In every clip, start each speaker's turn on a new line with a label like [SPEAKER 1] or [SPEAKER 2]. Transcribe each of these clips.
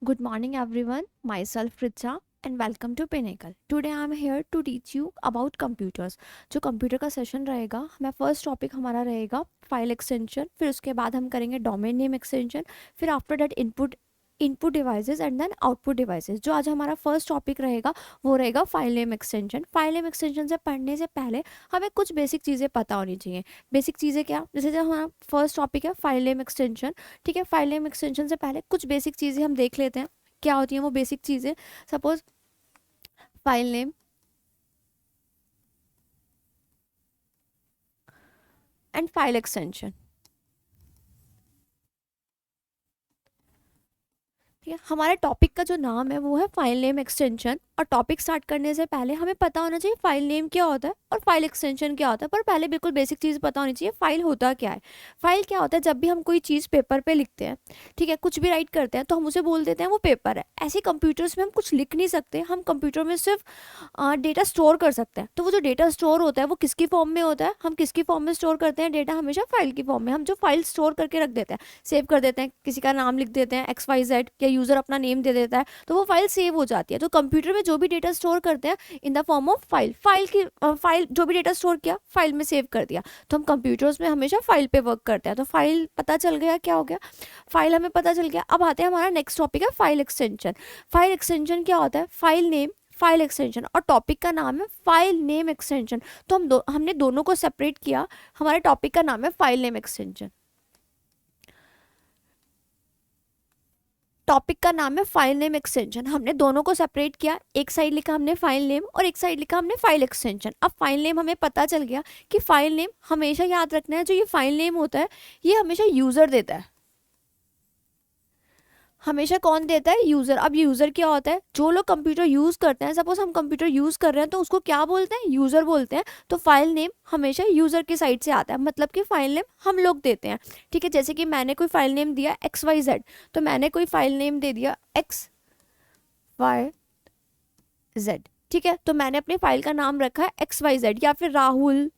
[SPEAKER 1] Good morning, everyone. Myself Richa and welcome to Pinnacle. Today I am here to teach you about computers. जो computer का session रहेगा, हमें first topic हमारा रहेगा file extension, फिर उसके बाद हम करेंगे डोमेन नेम एक्सटेंशन, फिर after that input devices and then output devices. जो आज हमारा फर्स्ट टॉपिक रहेगा वो रहेगा file name extension. File name extension से पढ़ने से पहले हमें कुछ बेसिक चीज़ें पता होनी चाहिए। बेसिक चीज़ें क्या, जैसे जो हमारा फर्स्ट टॉपिक है फाइल नेम एक्सटेंशन। ठीक है, फाइल नेम एक्सटेंशन से पहले कुछ बेसिक चीज़ें हम देख लेते हैं क्या होती हैं वो बेसिक चीज़ें। Suppose file name and file extension. ठीक है, हमारे टॉपिक का जो नाम है वो है फाइल नेम एक्सटेंशन। और टॉपिक स्टार्ट करने से पहले हमें पता होना चाहिए फाइल नेम क्या होता है और फाइल एक्सटेंशन क्या होता है। पर पहले बिल्कुल बेसिक चीज़ पता होनी चाहिए, फाइल होता क्या है। फाइल क्या होता है, जब भी हम कोई चीज़ पेपर पे लिखते हैं, ठीक है, कुछ भी राइट करते हैं तो हम उसे बोल देते हैं वो पेपर है। ऐसे कंप्यूटर्स में हम कुछ लिख नहीं सकते, हम कंप्यूटर में सिर्फ डेटा स्टोर कर सकते हैं। तो वो जो डेटा स्टोर होता है वो किसकी फॉर्म में होता है, हम किसकी फॉर्म में स्टोर करते हैं डेटा, हमेशा फाइल की फॉर्म में। हम जो फाइल स्टोर करके रख देते हैं, सेव कर देते हैं, किसी का नाम लिख देते हैं XYZ, या यूज़र अपना नेम दे देता है तो वो फाइल सेव हो जाती है। तो कंप्यूटर में जो भी डेटा स्टोर करते हैं in the form of file, file जो भी डेटा स्टोर किया फाइल में सेव कर दिया। तो हम कंप्यूटर्स में हमेशा फाइल पे वर्क करते हैं। तो फाइल पता चल गया क्या हो गया, फाइल हमें पता चल गया। अब आते हैं हमारा नेक्स्ट टॉपिक है फाइल एक्सटेंशन। फाइल एक्सटेंशन क्या होता है, फाइल नेम फाइल एक्सटेंशन, और टॉपिक का नाम है फाइल नेम एक्सटेंशन। तो हमने दोनों को सेपरेट किया, हमारे टॉपिक का नाम है फाइल नेम एक्सटेंशन। टॉपिक का नाम है फाइल नेम एक्सटेंशन, हमने दोनों को सेपरेट किया। एक साइड लिखा हमने फाइल नेम और एक साइड लिखा हमने फाइल एक्सटेंशन। अब फाइल नेम हमें पता चल गया कि फाइल नेम हमेशा याद रखना है, जो ये फाइल नेम होता है ये हमेशा यूज़र देता है। हमेशा कौन देता है, यूज़र। अब यूज़र क्या होता है, जो लोग कंप्यूटर यूज़ करते हैं, सपोज हम कंप्यूटर यूज़ कर रहे हैं तो उसको क्या बोलते हैं, यूज़र बोलते हैं। तो फाइल नेम हमेशा यूज़र की साइड से आता है, मतलब कि फाइल नेम हम लोग देते हैं। ठीक है, जैसे कि मैंने कोई फाइल नेम दिया XYZ, तो मैंने कोई फाइल नेम दे दिया XYZ। ठीक है, तो मैंने अपनी फाइल का नाम रखा है XYZ, या फिर राहुल,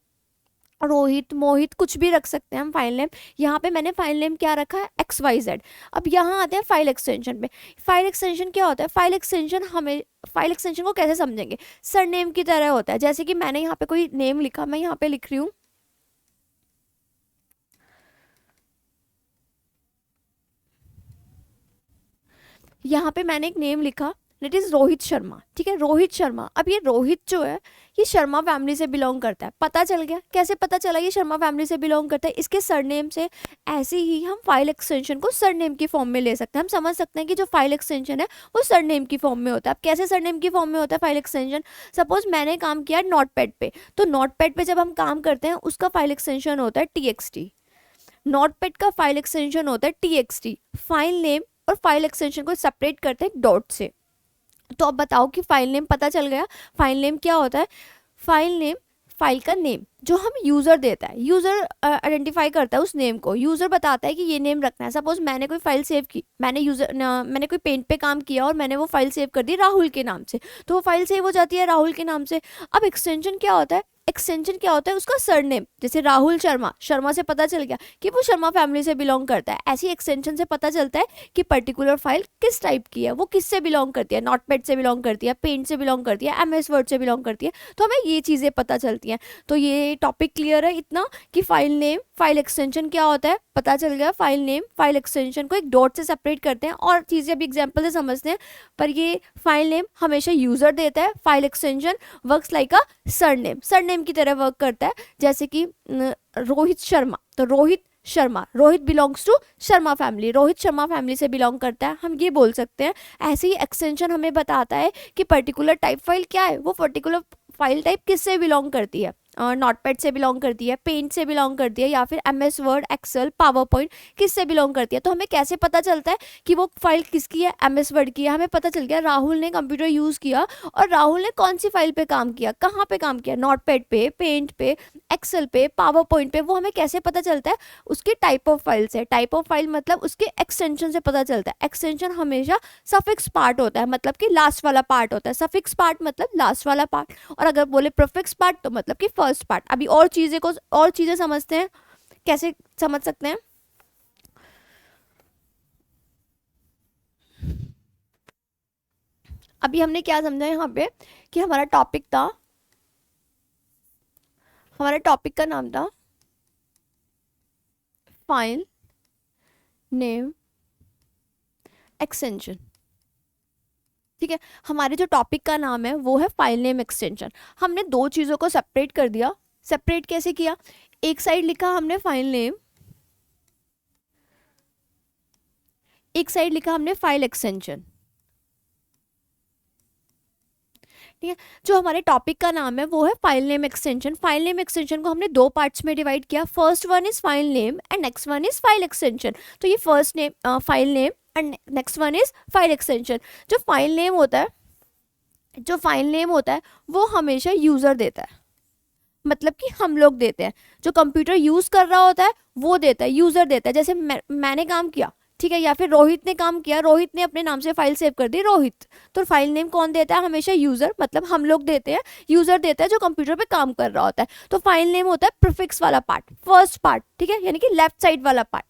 [SPEAKER 1] रोहित, मोहित, कुछ भी रख सकते हैं हम फाइल नेम। यहाँ पे मैंने फाइल नेम क्या रखा है, XYZ। अब यहाँ आते हैं फाइल एक्सटेंशन पे। फाइल एक्सटेंशन क्या होता है, फाइल एक्सटेंशन को कैसे समझेंगे, सरनेम की तरह होता है। जैसे कि मैंने यहाँ पे कोई नेम लिखा, मैं यहाँ पे लिख रही हूँ यहाँ पे मैंने एक नेम लिखा, दैट इज रोहित शर्मा। ठीक है, रोहित शर्मा। अब ये रोहित जो है ये शर्मा फैमिली से बिलोंग करता है। पता चल गया, कैसे पता चला ये शर्मा फैमिली से बिलोंग करता है, इसके सरनेम से। ऐसे ही हम फाइल एक्सटेंशन को सरनेम की फॉर्म में ले सकते हैं। हम समझ सकते हैं कि जो फाइल एक्सटेंशन है वो सरनेम की फॉर्म में होता है। अब कैसे सरनेम की फॉर्म में होता है फाइल एक्सटेंशन, सपोज मैंने काम किया नोटपैड पे, तो नोटपैड पे जब हम काम करते हैं उसका फाइल एक्सटेंशन होता है TXT। नोटपैड का फाइल एक्सटेंशन होता है TXT। फाइल नेम और फाइल एक्सटेंशन को सेपरेट करते हैं डॉट से। तो अब बताओ कि फाइल नेम पता चल गया। फाइल नेम क्या होता है, फाइल नेम फाइल का नेम जो हम यूज़र देता है, यूज़र आइडेंटिफाई करता है उस नेम को। यूज़र बताता है कि ये नेम रखना है। सपोज मैंने कोई फाइल सेव की, मैंने कोई पेंट पे काम किया और मैंने वो फाइल सेव कर दी राहुल के नाम से, तो वो फाइल सेव हो जाती है राहुल के नाम से। अब एक्सटेंशन क्या होता है, एक्सटेंशन क्या होता है, उसका सरनेम। जैसे राहुल शर्मा, शर्मा से पता चल गया कि वो शर्मा फैमिली से बिलोंग करता है। ऐसी एक्सटेंशन से पता चलता है कि पर्टिकुलर फाइल किस टाइप की है, वो किससे बिलोंग करती है, नोटपैड से बिलोंग करती है, पेंट से बिलोंग करती है, MS वर्ड से बिलोंग करती है। तो हमें ये चीज़ें पता चलती हैं। तो ये टॉपिक क्लियर है इतना कि फाइल नेम फाइल एक्सटेंशन क्या होता है, पता चल गया। फाइल नेम फाइल एक्सटेंशन को एक डॉट से सेपरेट करते हैं और चीज़ें अभी एग्जाम्पल से समझते हैं। पर ये फाइल नेम हमेशा यूज़र देता है, फाइल एक्सटेंशन वर्क्स लाइक अ सरनेम, सरनेम की तरह वर्क करता है। जैसे कि रोहित शर्मा, तो Rohit Sharma, Rohit belongs to Sharma family, Rohit Sharma family से बिलोंग करता है, हम ये बोल सकते हैं। ऐसे ही एक्सटेंशन हमें बताता है कि पर्टिकुलर टाइप फाइल क्या है, वो पर्टिकुलर फाइल टाइप किससे बिलोंग करती है, नोटपैड से बिलोंग करती है, पेंट से बिलोंग करती है, या फिर MS Word, Excel, PowerPoint किससे बिलोंग करती है। तो हमें कैसे पता चलता है कि वो फाइल किसकी है, MS वर्ड की है। हमें पता चल गया राहुल ने कंप्यूटर यूज़ किया और राहुल ने कौन सी फाइल पे काम किया, कहाँ पे काम किया, नोटपैड पे, पेंट पे, एक्सेल पे, पावर पॉइंट पे। वो हमें कैसे पता चलता है, उसके टाइप ऑफ फाइल से। टाइप ऑफ फाइल मतलब उसके एक्सटेंशन से पता चलता है। एक्सटेंशन हमेशा सफिक्स पार्ट होता है, मतलब कि लास्ट वाला पार्ट होता है। सफिक्स पार्ट मतलब लास्ट वाला पार्ट, और अगर बोले प्रीफिक्स पार्ट तो मतलब कि फर्स्ट पार्ट। अभी और चीज़ें समझते हैं, कैसे समझ सकते हैं। अभी हमने क्या समझा यहाँ पे कि हमारा टॉपिक था, हमारे टॉपिक का नाम था फाइल नेम एक्सटेंशन। ठीक है, हमारे जो टॉपिक का नाम है वो है फाइल नेम एक्सटेंशन। हमने दो चीज़ों को सेपरेट कर दिया। सेपरेट कैसे किया? एक साइड लिखा हमने फाइल नेम, एक साइड लिखा हमने फाइल एक्सटेंशन। ठीक है, जो हमारे टॉपिक का नाम है वो है file name extension. File name extension को हमने दो पार्ट्स में डिवाइड किया। First one is file name and next one is file extension. तो ये first name file name and next one is file extension. जो फाइल नेम होता है, जो फाइल नेम होता है वो हमेशा यूज़र देता है, मतलब कि हम लोग देते हैं। जो कंप्यूटर यूज़ कर रहा होता है वो देता है, यूज़र देता है। जैसे मैंने काम किया, ठीक है, या फिर रोहित ने काम किया, रोहित ने अपने नाम से फाइल सेव कर दी रोहित, तो फाइल नेम कौन देता है? हमेशा यूज़र, मतलब हम लोग देते हैं, यूज़र देता है जो कंप्यूटर पे काम कर रहा होता है। तो फाइल नेम होता है प्रीफिक्स वाला पार्ट, फर्स्ट पार्ट, ठीक है, यानी कि लेफ्ट साइड वाला पार्ट।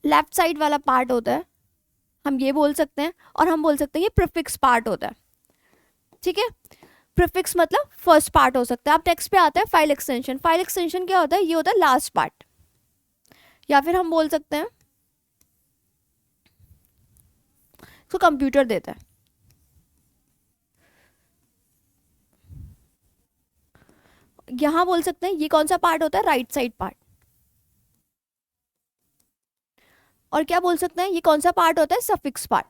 [SPEAKER 1] लेफ्ट साइड वाला पार्ट होता है, हम ये बोल सकते हैं, और हम बोल सकते हैं ये प्रीफिक्स पार्ट होता है। ठीक है, प्रीफिक्स मतलब फर्स्ट पार्ट हो सकता है। अब टेक्स्ट पे आता है फाइल एक्सटेंशन। फाइल एक्सटेंशन क्या होता है? ये होता है लास्ट पार्ट, या फिर हम बोल सकते हैं इसको कंप्यूटर देता है। यहां बोल सकते हैं ये कौन सा पार्ट होता है? Right side part. और क्या बोल सकते हैं ये कौन सा पार्ट होता है? Suffix part.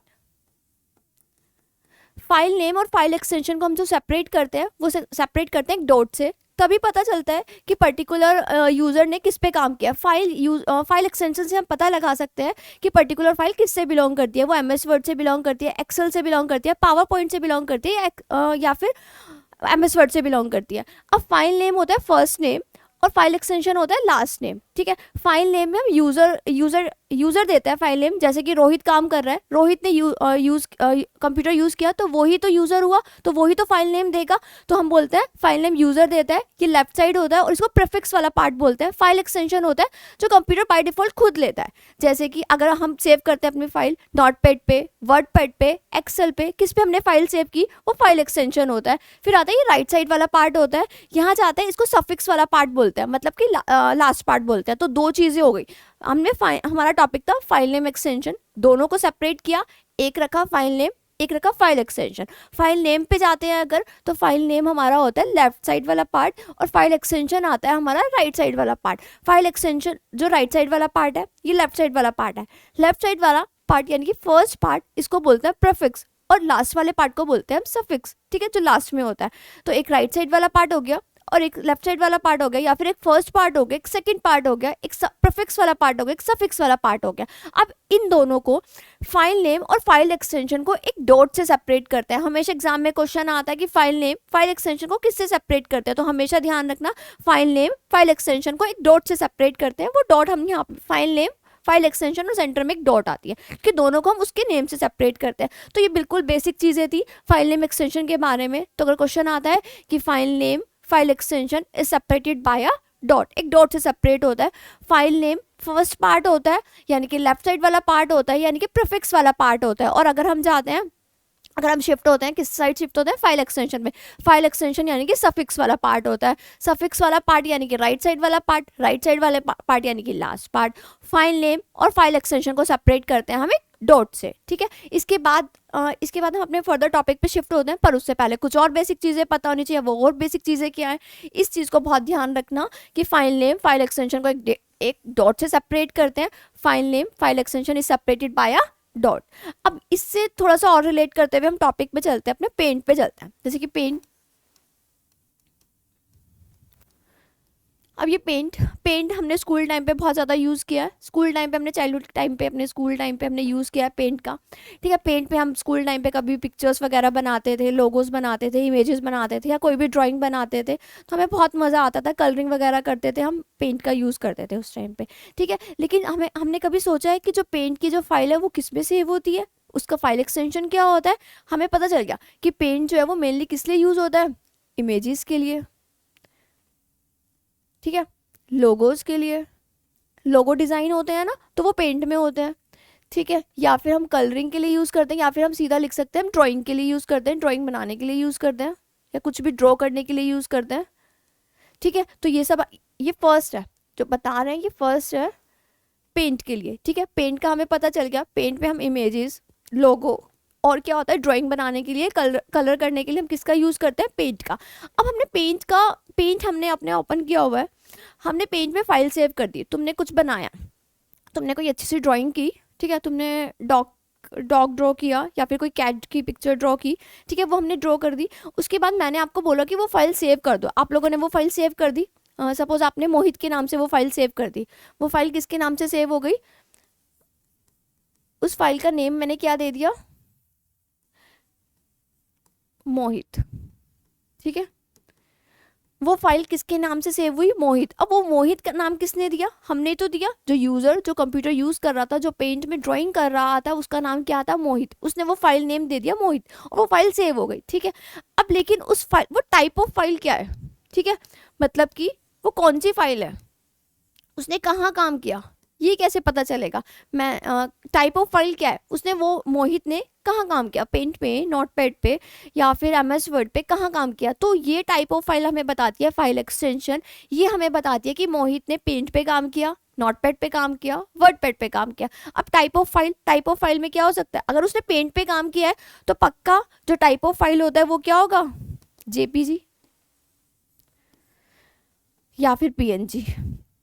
[SPEAKER 1] फाइल नेम और फाइल एक्सटेंशन को हम जो सेपरेट करते हैं वो सेपरेट करते हैं एक डॉट से। तभी पता चलता है कि पर्टिकुलर यूज़र ने किस पे काम किया। फाइल एक्सटेंशन से हम पता लगा सकते हैं कि पर्टिकुलर फाइल किससे बिलोंग करती है। वो MS वर्ड से बिलोंग करती है, एक्सेल से बिलोंग करती है, पावर पॉइंट से बिलोंग करती है, या फिर MS वर्ड से बिलोंग करती है। अब फाइल नेम होता है फर्स्ट नेम और फाइल एक्सटेंशन होता है लास्ट नेम। ठीक है, फाइल नेम में हम यूज़र देता है फाइल नेम। जैसे कि रोहित काम कर रहा है, रोहित ने कंप्यूटर यूज़ किया, तो वही तो यूज़र हुआ, तो वही तो फाइल नेम देगा। तो हम बोलते हैं फाइल नेम यूज़र देता है, ये लेफ्ट साइड होता है, और इसको प्रीफिक्स वाला पार्ट बोलते हैं। फाइल एक्सटेंशन होता है जो कंप्यूटर बाय डिफॉल्ट खुद लेता है। जैसे कि अगर हम सेव करते हैं अपनी फाइल नोटपैड पे, वर्डपैड पे, एक्सेल पे, किस पे हमने फाइल सेव की, वो फाइल एक्सटेंशन होता है। फिर आता है ये राइट साइड वाला पार्ट होता है, यहाँ जाता है, इसको सफिक्स वाला पार्ट बोलते हैं, मतलब कि लास्ट पार्ट बोलते हैं। तो दो चीज़ें हो गई। हमने हमारा टॉपिक था फाइल नेम एक्सटेंशन, दोनों को सेपरेट किया, एक रखा फाइल नेम, एक रखा फाइल एक्सटेंशन। फाइल नेम पे जाते हैं अगर, तो फाइल नेम हमारा होता है लेफ्ट साइड वाला पार्ट, और फाइल एक्सटेंशन आता है हमारा राइट साइड वाला पार्ट। फाइल एक्सटेंशन जो राइट साइड वाला पार्ट है, ये लेफ्ट साइड वाला पार्ट है। लेफ्ट साइड वाला पार्ट यानी कि फर्स्ट पार्ट, इसको बोलते हैं प्रीफिक्स, और लास्ट वाले पार्ट को बोलते हैं हम सफिक्स। ठीक है, जो लास्ट में होता है। तो एक राइट साइड वाला पार्ट हो गया, और एक लेफ्ट साइड वाला पार्ट हो गया, या फिर एक फर्स्ट पार्ट हो गया, एक सेकंड पार्ट हो गया, एक प्रीफिक्स वाला पार्ट हो गया, एक सफिक्स वाला पार्ट हो गया। अब इन दोनों को, फाइल नेम और फाइल एक्सटेंशन को, एक डॉट से सेपरेट करते हैं। हमेशा एग्जाम में क्वेश्चन आता है कि फाइल नेम फाइल एक्सटेंशन को किससे सेपरेट करते हैं, तो हमेशा ध्यान रखना फाइल नेम फाइल एक्सटेंशन को एक डॉट से सेपरेट करते हैं। वो डॉट हम यहाँ फाइल नेम फाइल एक्सटेंशन और सेंटर में एक डॉट आती है कि दोनों को हम उसके नेम से सेपरेट करते हैं। तो ये बिल्कुल बेसिक चीज़ें थी फाइल नेम एक्सटेंशन के बारे में। तो अगर क्वेश्चन आता है कि file name file extension is separated by a dot, एक डॉट से सेपरेट होता है। फाइल नेम फर्स्ट पार्ट होता है, यानी कि लेफ्ट साइड वाला पार्ट होता है, यानी कि प्रीफिक्स वाला पार्ट होता है। और अगर हम जाते हैं, अगर हम शिफ्ट होते हैं, किस साइड शिफ्ट होते हैं? फाइल एक्सटेंशन में। फाइल एक्सटेंशन यानी कि सफिक्स वाला पार्ट होता है। सफिक्स वाला पार्ट यानी कि राइट साइड वाला पार्ट, राइट साइड वाले पार्ट यानी कि लास्ट पार्ट। फाइल नेम और फाइल एक्सटेंशन को सेपरेट करते हैं हम एक डॉट से। ठीक है, इसके बाद हम अपने फर्दर टॉपिक पे शिफ्ट होते हैं, पर उससे पहले कुछ और बेसिक चीज़ें पता होनी चाहिए। वो और बेसिक चीज़ें क्या है, इस चीज़ को बहुत ध्यान रखना कि फाइल नेम फाइल एक्सटेंशन को एक डॉट से सेपरेट करते हैं। File name file extension is separated by a dot. अब इससे थोड़ा सा और रिलेट करते हुए हम टॉपिक पे चलते हैं, अपने पेंट पे चलते हैं। जैसे कि पेंट, अब ये पेंट हमने स्कूल टाइम पे बहुत ज़्यादा यूज़ किया है। स्कूल टाइम पे हमने चाइल्डहुड टाइम पे, अपने स्कूल टाइम पे हमने यूज़ किया है पेंट का। ठीक है, पेंट पे हम स्कूल टाइम पे कभी पिक्चर्स वगैरह बनाते थे, लोगोस बनाते थे, इमेजेस बनाते थे, या कोई भी ड्राइंग बनाते थे, तो हमें बहुत मज़ा आता था। कलरिंग वगैरह करते थे, हम पेंट का यूज़ करते थे उस टाइम पे। ठीक है, लेकिन हमने कभी सोचा है कि जो पेंट की जो फाइल है वो किस में सेव होती है, उसका फाइल एक्सटेंशन क्या होता है? हमें पता चल गया कि पेंट जो है वो मेनली किस लिए यूज़ होता है? इमेजेस के लिए। ठीक है, लोगोस के लिए, लोगो डिज़ाइन होते हैं ना, तो वो पेंट में होते हैं। ठीक है, या फिर हम कलरिंग के लिए यूज़ करते हैं, या फिर हम सीधा लिख सकते हैं हम ड्राइंग के लिए यूज़ करते हैं, ड्राइंग बनाने के लिए यूज़ करते हैं, या कुछ भी ड्रॉ करने के लिए यूज़ करते हैं। ठीक है, तो ये सब, ये फर्स्ट है जो बता रहे हैं, ये फर्स्ट है पेंट के लिए। ठीक है, पेंट का हमें पता चल गया, पेंट पे हम इमेजेस, लोगो, और क्या होता है ड्राइंग बनाने के लिए, कलर करने के लिए हम किसका यूज़ करते हैं, पेंट का। अब हमने पेंट हमने अपने ओपन किया हुआ है, हमने पेंट में फाइल सेव कर दी, तुमने कुछ बनाया, तुमने कोई अच्छी सी ड्राइंग की, ठीक है, तुमने डॉग ड्रॉ किया या फिर कोई कैट की पिक्चर ड्रॉ की, ठीक है, वो हमने ड्रॉ कर दी। उसके बाद मैंने आपको बोला कि वो फाइल सेव कर दो, आप लोगों ने वो फाइल सेव कर दी। सपोज आपने मोहित के नाम से वो फाइल सेव कर दी, वो फाइल किसके नाम से सेव हो गई, उस फाइल का नेम मैंने क्या दे दिया, मोहित। ठीक है, वो फाइल किसके नाम से सेव हुई, मोहित। अब वो मोहित का नाम किसने दिया, हमने तो दिया। जो यूजर, जो कंप्यूटर यूज कर रहा था, जो पेंट में ड्राइंग कर रहा था, उसका नाम क्या था, मोहित, उसने वो फाइल नेम दे दिया मोहित, और वो फाइल सेव हो गई। ठीक है, अब लेकिन उस फाइल, वो टाइप ऑफ फाइल क्या है, ठीक है, मतलब कि वो कौन सी फाइल है, उसने कहाँ काम किया, ये कैसे पता चलेगा। मैं टाइप ऑफ फाइल क्या है, उसने, वो मोहित ने कहाँ काम किया, पेंट पे, नोटपैड पे, या फिर एमएस वर्ड पे कहाँ काम किया। तो ये टाइप ऑफ फाइल हमें बताती है फाइल एक्सटेंशन, ये हमें बताती है कि मोहित ने पेंट पे काम किया, नोटपैड पे काम किया, वर्डपैड पे काम किया। अब टाइप ऑफ फाइल में क्या हो सकता है, अगर उसने पेंट पे काम किया है तो पक्का जो टाइप ऑफ फाइल होता है वो क्या होगा, जेपीजी या फिर पीएनजी।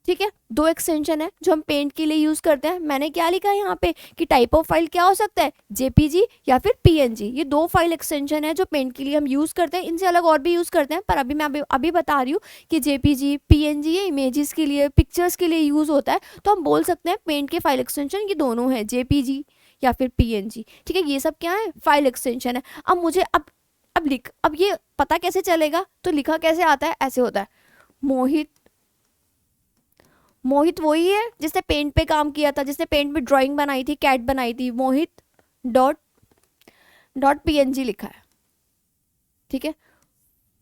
[SPEAKER 1] ठीक है, दो एक्सटेंशन है जो हम पेंट के लिए यूज करते हैं। मैंने क्या लिखा है यहाँ पे कि टाइप ऑफ फाइल क्या हो सकता है, जेपीजी या फिर पीएनजी। ये दो फाइल एक्सटेंशन है जो पेंट के लिए हम यूज करते हैं, इनसे अलग और भी यूज करते हैं, पर अभी मैं अभी बता रही हूँ कि जेपीजी, पीएनजी ये इमेजेस के लिए, पिक्चर्स के लिए यूज होता है। तो हम बोल सकते हैं पेंट के फाइल एक्सटेंशन ये दोनों है, जेपीजी या फिर पीएनजी। ठीक है, ये सब क्या है, फाइल एक्सटेंशन है। अब मुझे अब ये पता कैसे चलेगा, तो लिखा कैसे आता है, ऐसे होता है, मोहित वही है जिसने पेंट पे काम किया था, जिसने पेंट में ड्राइंग बनाई थी, कैट बनाई थी, मोहित डॉट डॉट पीएनजी लिखा है। ठीक है,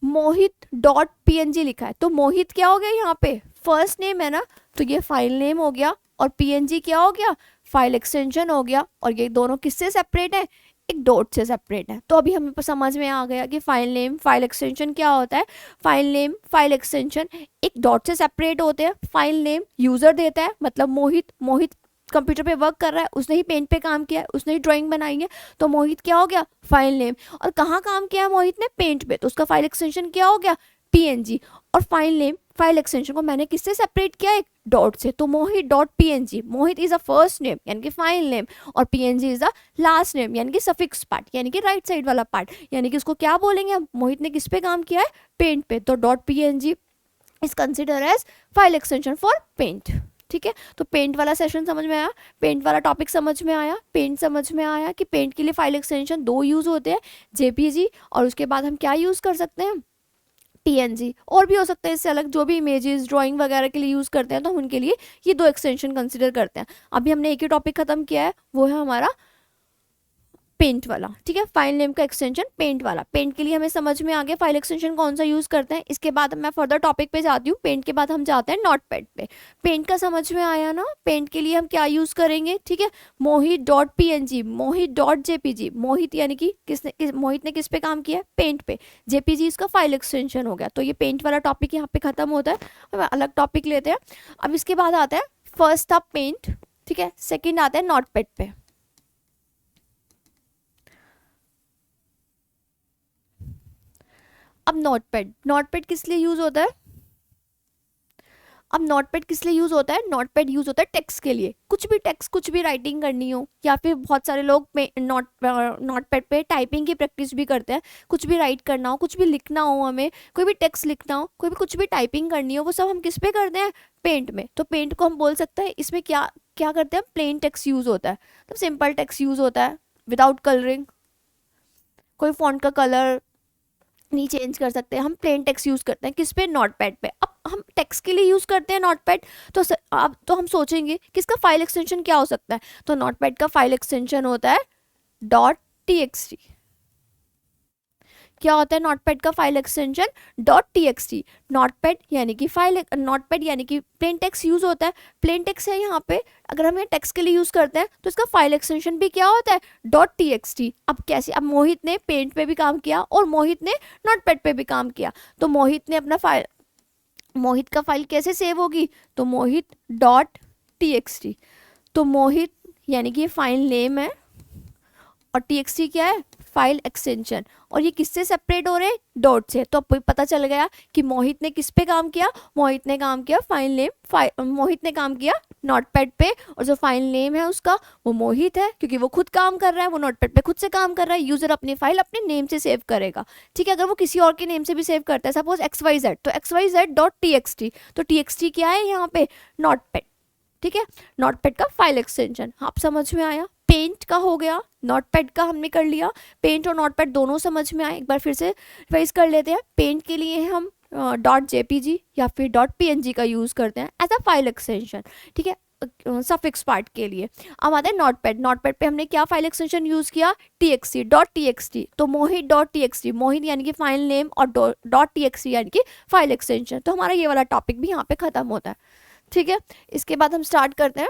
[SPEAKER 1] मोहित डॉट पीएनजी लिखा है, तो मोहित क्या हो गया यहाँ पे, फर्स्ट नेम है ना, तो ये फाइल नेम हो गया, और पीएनजी क्या हो गया, फाइल एक्सटेंशन हो गया। और ये दोनों किससे सेपरेट है, एक डॉट से सेपरेट है। तो अभी हमें समझ में आ गया कि फाइल नेम, फाइल एक्सटेंशन क्या होता है। फाइल नेम, फाइल एक्सटेंशन एक डॉट से सेपरेट होते हैं। फाइल नेम यूजर देता है, मतलब मोहित कंप्यूटर पे वर्क कर रहा है, उसने ही पेंट पे काम किया है, उसने ही ड्राइंग बनाई है, तो मोहित क्या हो गया, फाइल नेम। और कहाँ काम किया है मोहित ने, पेंट पे, तो उसका फाइल एक्सटेंशन क्या हो गया, पीएनजी। और फाइल नेम, फाइल एक्सटेंशन को मैंने किससे सेपरेट किया, एक डॉट से, तो Mohit dot PNG. Mohit is a first name यानी कि फाइल नेम, और PNG is the last name यानी कि सफिक्स पार्ट, यानी कि राइट साइड वाला पार्ट, यानी कि उसको क्या बोलेंगे हम, मोहित ने किस पे काम किया है, पेंट पे, तो dot PNG is consider as file extension for Paint. ठीक है, तो पेंट वाला सेशन समझ में आया, पेंट वाला टॉपिक समझ में आया, पेंट समझ में आया कि पेंट के लिए फाइल एक्सटेंशन दो यूज होते हैं, जेपीजी, और उसके बाद हम क्या यूज कर सकते हैं, पीएनजी। और भी हो सकता है इससे अलग, जो भी इमेजेस, ड्राइंग वगैरह के लिए यूज करते हैं, तो हम उनके लिए ये दो एक्सटेंशन कंसिडर करते हैं। अभी हमने एक ही टॉपिक खत्म किया है, वो है हमारा पेंट वाला। ठीक है, फाइल नेम का एक्सटेंशन पेंट वाला, पेंट के लिए हमें समझ में आ गया फाइल एक्सटेंशन कौन सा यूज करते हैं। इसके बाद मैं फर्दर टॉपिक पे जाती हूँ, पेंट के बाद हम जाते हैं नोटपैड पे। पेंट का समझ में आया ना, पेंट के लिए हम क्या यूज करेंगे, ठीक है, मोहित डॉट पीएनजी, मोहित डॉट जेपीजी। मोहित यानी कि मोहित ने किस पे काम किया है, पेंट पे, जेपीजी इसका फाइल एक्सटेंशन हो गया। तो ये पेंट वाला टॉपिक यहाँ पे खत्म होता है, अब अलग टॉपिक लेते हैं। अब इसके बाद आता है, फर्स्ट था पेंट, ठीक है, सेकेंड आता है नोटपैड पे। अब नोटपैड किस लिए यूज होता है, अब नोटपैड किस लिए यूज होता है, नोटपैड यूज होता है टेक्स्ट के लिए, कुछ भी टेक्स्ट, कुछ भी राइटिंग करनी हो, या फिर बहुत सारे लोग नोटपैड पे टाइपिंग की प्रैक्टिस भी करते हैं, कुछ भी राइट करना हो, कुछ भी लिखना हो, हमें कोई भी टेक्स्ट लिखना हो, कोई भी कुछ भी टाइपिंग करनी हो, वो सब हम किस पे करते हैं, पेंट में। तो पेंट को हम बोल सकते हैं, इसमें क्या क्या करते हैं, प्लेन टेक्स्ट यूज होता है, तो सिंपल टेक्स्ट यूज होता है विदाउट कलरिंग, कोई फॉन्ट का कलर नहीं चेंज कर सकते, हम प्लेन टेक्स्ट यूज करते हैं किस पे, नोटपैड पे। अब हम टेक्स्ट के लिए यूज करते हैं नोटपैड, तो अब तो हम सोचेंगे कि इसका फाइल एक्सटेंशन क्या हो सकता है, तो नोटपैड का फाइल एक्सटेंशन होता है डॉट टीएक्सटी। क्या होता है नोटपैड का file extension? Dot TXT. Notepad यानी कि फाइल, नोटपैड यानी कि प्लेन टेक्स्ट यूज होता है, प्लेन टेक्स्ट है यहाँ पे, अगर हम ये टेक्स्ट के लिए यूज करते हैं तो इसका फाइल एक्सटेंशन भी क्या होता है? Dot TXT. अब कैसे? अब मोहित ने पेंट पे भी काम किया और मोहित ने नोटपैड पे भी काम किया, तो मोहित ने अपना फाइल, मोहित का फाइल कैसे सेव होगी? तो मोहित डॉट टीएक्सटी। तो मोहित यानी कि ये फाइल नेम है और टीएक्सटी क्या है? File extension. और ये किससे सेपरेट हो रहे हैं? डॉट से। तो आपको पता चल गया कि मोहित ने किस पे काम किया? मोहित ने काम किया फाइल नेम, मोहित ने काम किया नोटपैड पे, और जो फाइल नेम है उसका वो मोहित है, क्योंकि वो खुद काम कर रहा है, वो नोटपैड पे खुद से काम कर रहा है। यूजर अपनी फाइल अपने नेम से सेव करेगा, ठीक है। अगर वो किसी और के नेम से भी सेव करता है, सपोज XYZ, तो XYZ डॉट टीएक्सटी, तो टीएक्सटी क्या है यहाँ पे? नोटपैड, ठीक है, नोटपैड का फाइल एक्सटेंशन। आप समझ में आया? पेंट का हो गया, नोटपैड का हमने कर लिया, पेंट और नोटपैड दोनों समझ में आए। एक बार फिर से रिवाइज कर लेते हैं। पेंट के लिए हम डॉट जेपीजी या फिर डॉट पीएनजी का यूज करते हैं एज अ फाइल एक्सटेंशन, ठीक है, सफिक्स पार्ट के लिए। अब आते हैं नोटपैड। नोटपैड पे हमने क्या फाइल एक्सटेंशन यूज किया? TXT, dot TXT. तो मोहित डॉट टीएक्सटी, मोहित यानी कि फाइल नेम और डॉट टीएक्सटी यानी कि फाइल एक्सटेंशन। तो हमारा ये वाला टॉपिक भी यहाँ पे खत्म होता है, ठीक है। इसके बाद हम स्टार्ट करते हैं।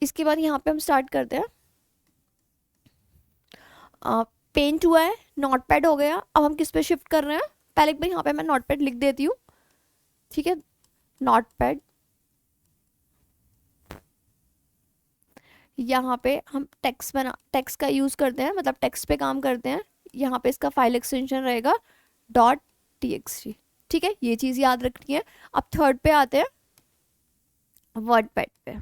[SPEAKER 1] इसके बाद यहाँ पे हम स्टार्ट करते हैं। पेंट हुआ है, नोटपैड हो गया, अब हम किस पे शिफ्ट कर रहे हैं? पहले एक बार यहाँ पे मैं नोटपैड लिख देती हूँ, ठीक है। नोटपैड, यहाँ पे हम टेक्स्ट का यूज करते हैं, मतलब टेक्स्ट पे काम करते हैं। यहाँ पे इसका फाइल एक्सटेंशन रहेगा डॉट टीएक्सटी, ठीक है, ये चीज याद रखनी है। अब थर्ड पे आते हैं, वर्डपैड पे।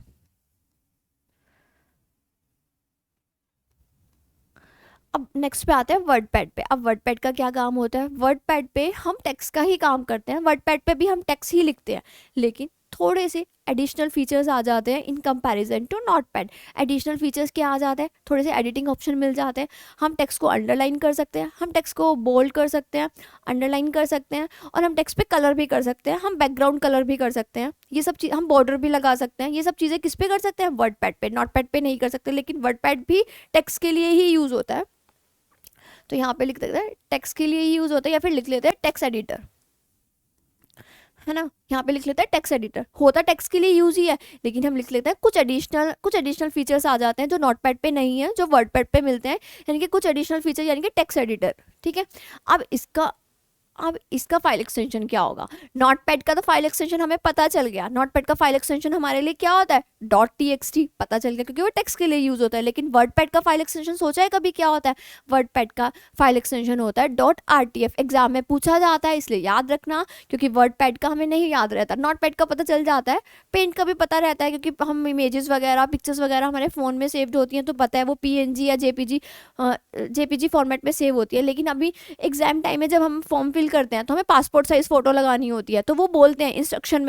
[SPEAKER 1] अब नेक्स्ट पे आते हैं वर्डपैड पे। अब वर्डपैड का क्या काम होता है? वर्डपैड पे हम टेक्स्ट का ही काम करते हैं, वर्डपैड पे भी हम टेक्स्ट ही लिखते हैं, लेकिन थोड़े से एडिशनल फीचर्स आ जाते हैं in comparison to Notepad. Additional features क्या आ जाते हैं? थोड़े से एडिटिंग ऑप्शन मिल जाते हैं। हम टेक्स्ट को अंडरलाइन कर सकते हैं, हम टेक्स्ट को बोल्ड कर सकते हैं, अंडरलाइन कर सकते हैं, और हम टेक्स्ट पे कलर भी कर सकते हैं, हम बैकग्राउंड कलर भी कर सकते हैं, ये सब चीज़, हम बॉर्डर भी लगा सकते हैं। ये सब चीज़ें किस पे कर सकते हैं? वर्डपैड पे। नोटपैड पे नहीं कर सकते, लेकिन वर्डपैड भी टेक्स्ट के लिए ही यूज़ होता है। तो यहाँ पे लिख देते हैं टेक्स्ट के लिए ही यूज होता है, या फिर लिख लेते हैं टेक्स्ट एडिटर, है ना। यहाँ पे लिख लेते हैं टेक्स्ट एडिटर, होता टेक्स्ट के लिए यूज ही है, लेकिन हम लिख लेते हैं कुछ एडिशनल फीचर्स आ जाते हैं जो नोटपैड पे नहीं है, जो वर्डपैड पे मिलते हैं, यानी कि कुछ एडिशनल फीचर, यानी कि टेक्स्ट एडिटर, ठीक है। अब इसका फाइल एक्सटेंशन क्या होगा? नोटपैड का तो फाइल एक्सटेंशन हमें पता चल गया, नोटपैड का फाइल एक्सटेंशन हमारे लिए क्या होता है? डॉट टीएक्सटी, पता चल गया, क्योंकि वो टेक्स्ट के लिए यूज होता है। लेकिन वर्डपैड का फाइल एक्सटेंशन सोचा है कभी क्या होता है? वर्डपैड का फाइल एक्सटेंशन होता है डॉट आरटीएफ। एग्जाम में पूछा जाता है, इसलिए याद रखना, क्योंकि वर्डपैड का हमें नहीं याद रहता, नोटपैड का पता चल जाता है, पेंट का भी पता रहता है, क्योंकि हम इमेजेस वगैरह, पिक्चर्स वगैरह हमारे फ़ोन में सेव्ड होती हैं, तो पता है वो पीएनजी या जेपीजी फॉर्मेट में सेव होती है। लेकिन अभी एग्जाम टाइम में जब हम फॉर्म फिल करते हैं तो हमें पासपोर्ट साइज फोटो लगानी होती है, तो वो बोलते हैं इंस्ट्रक्शन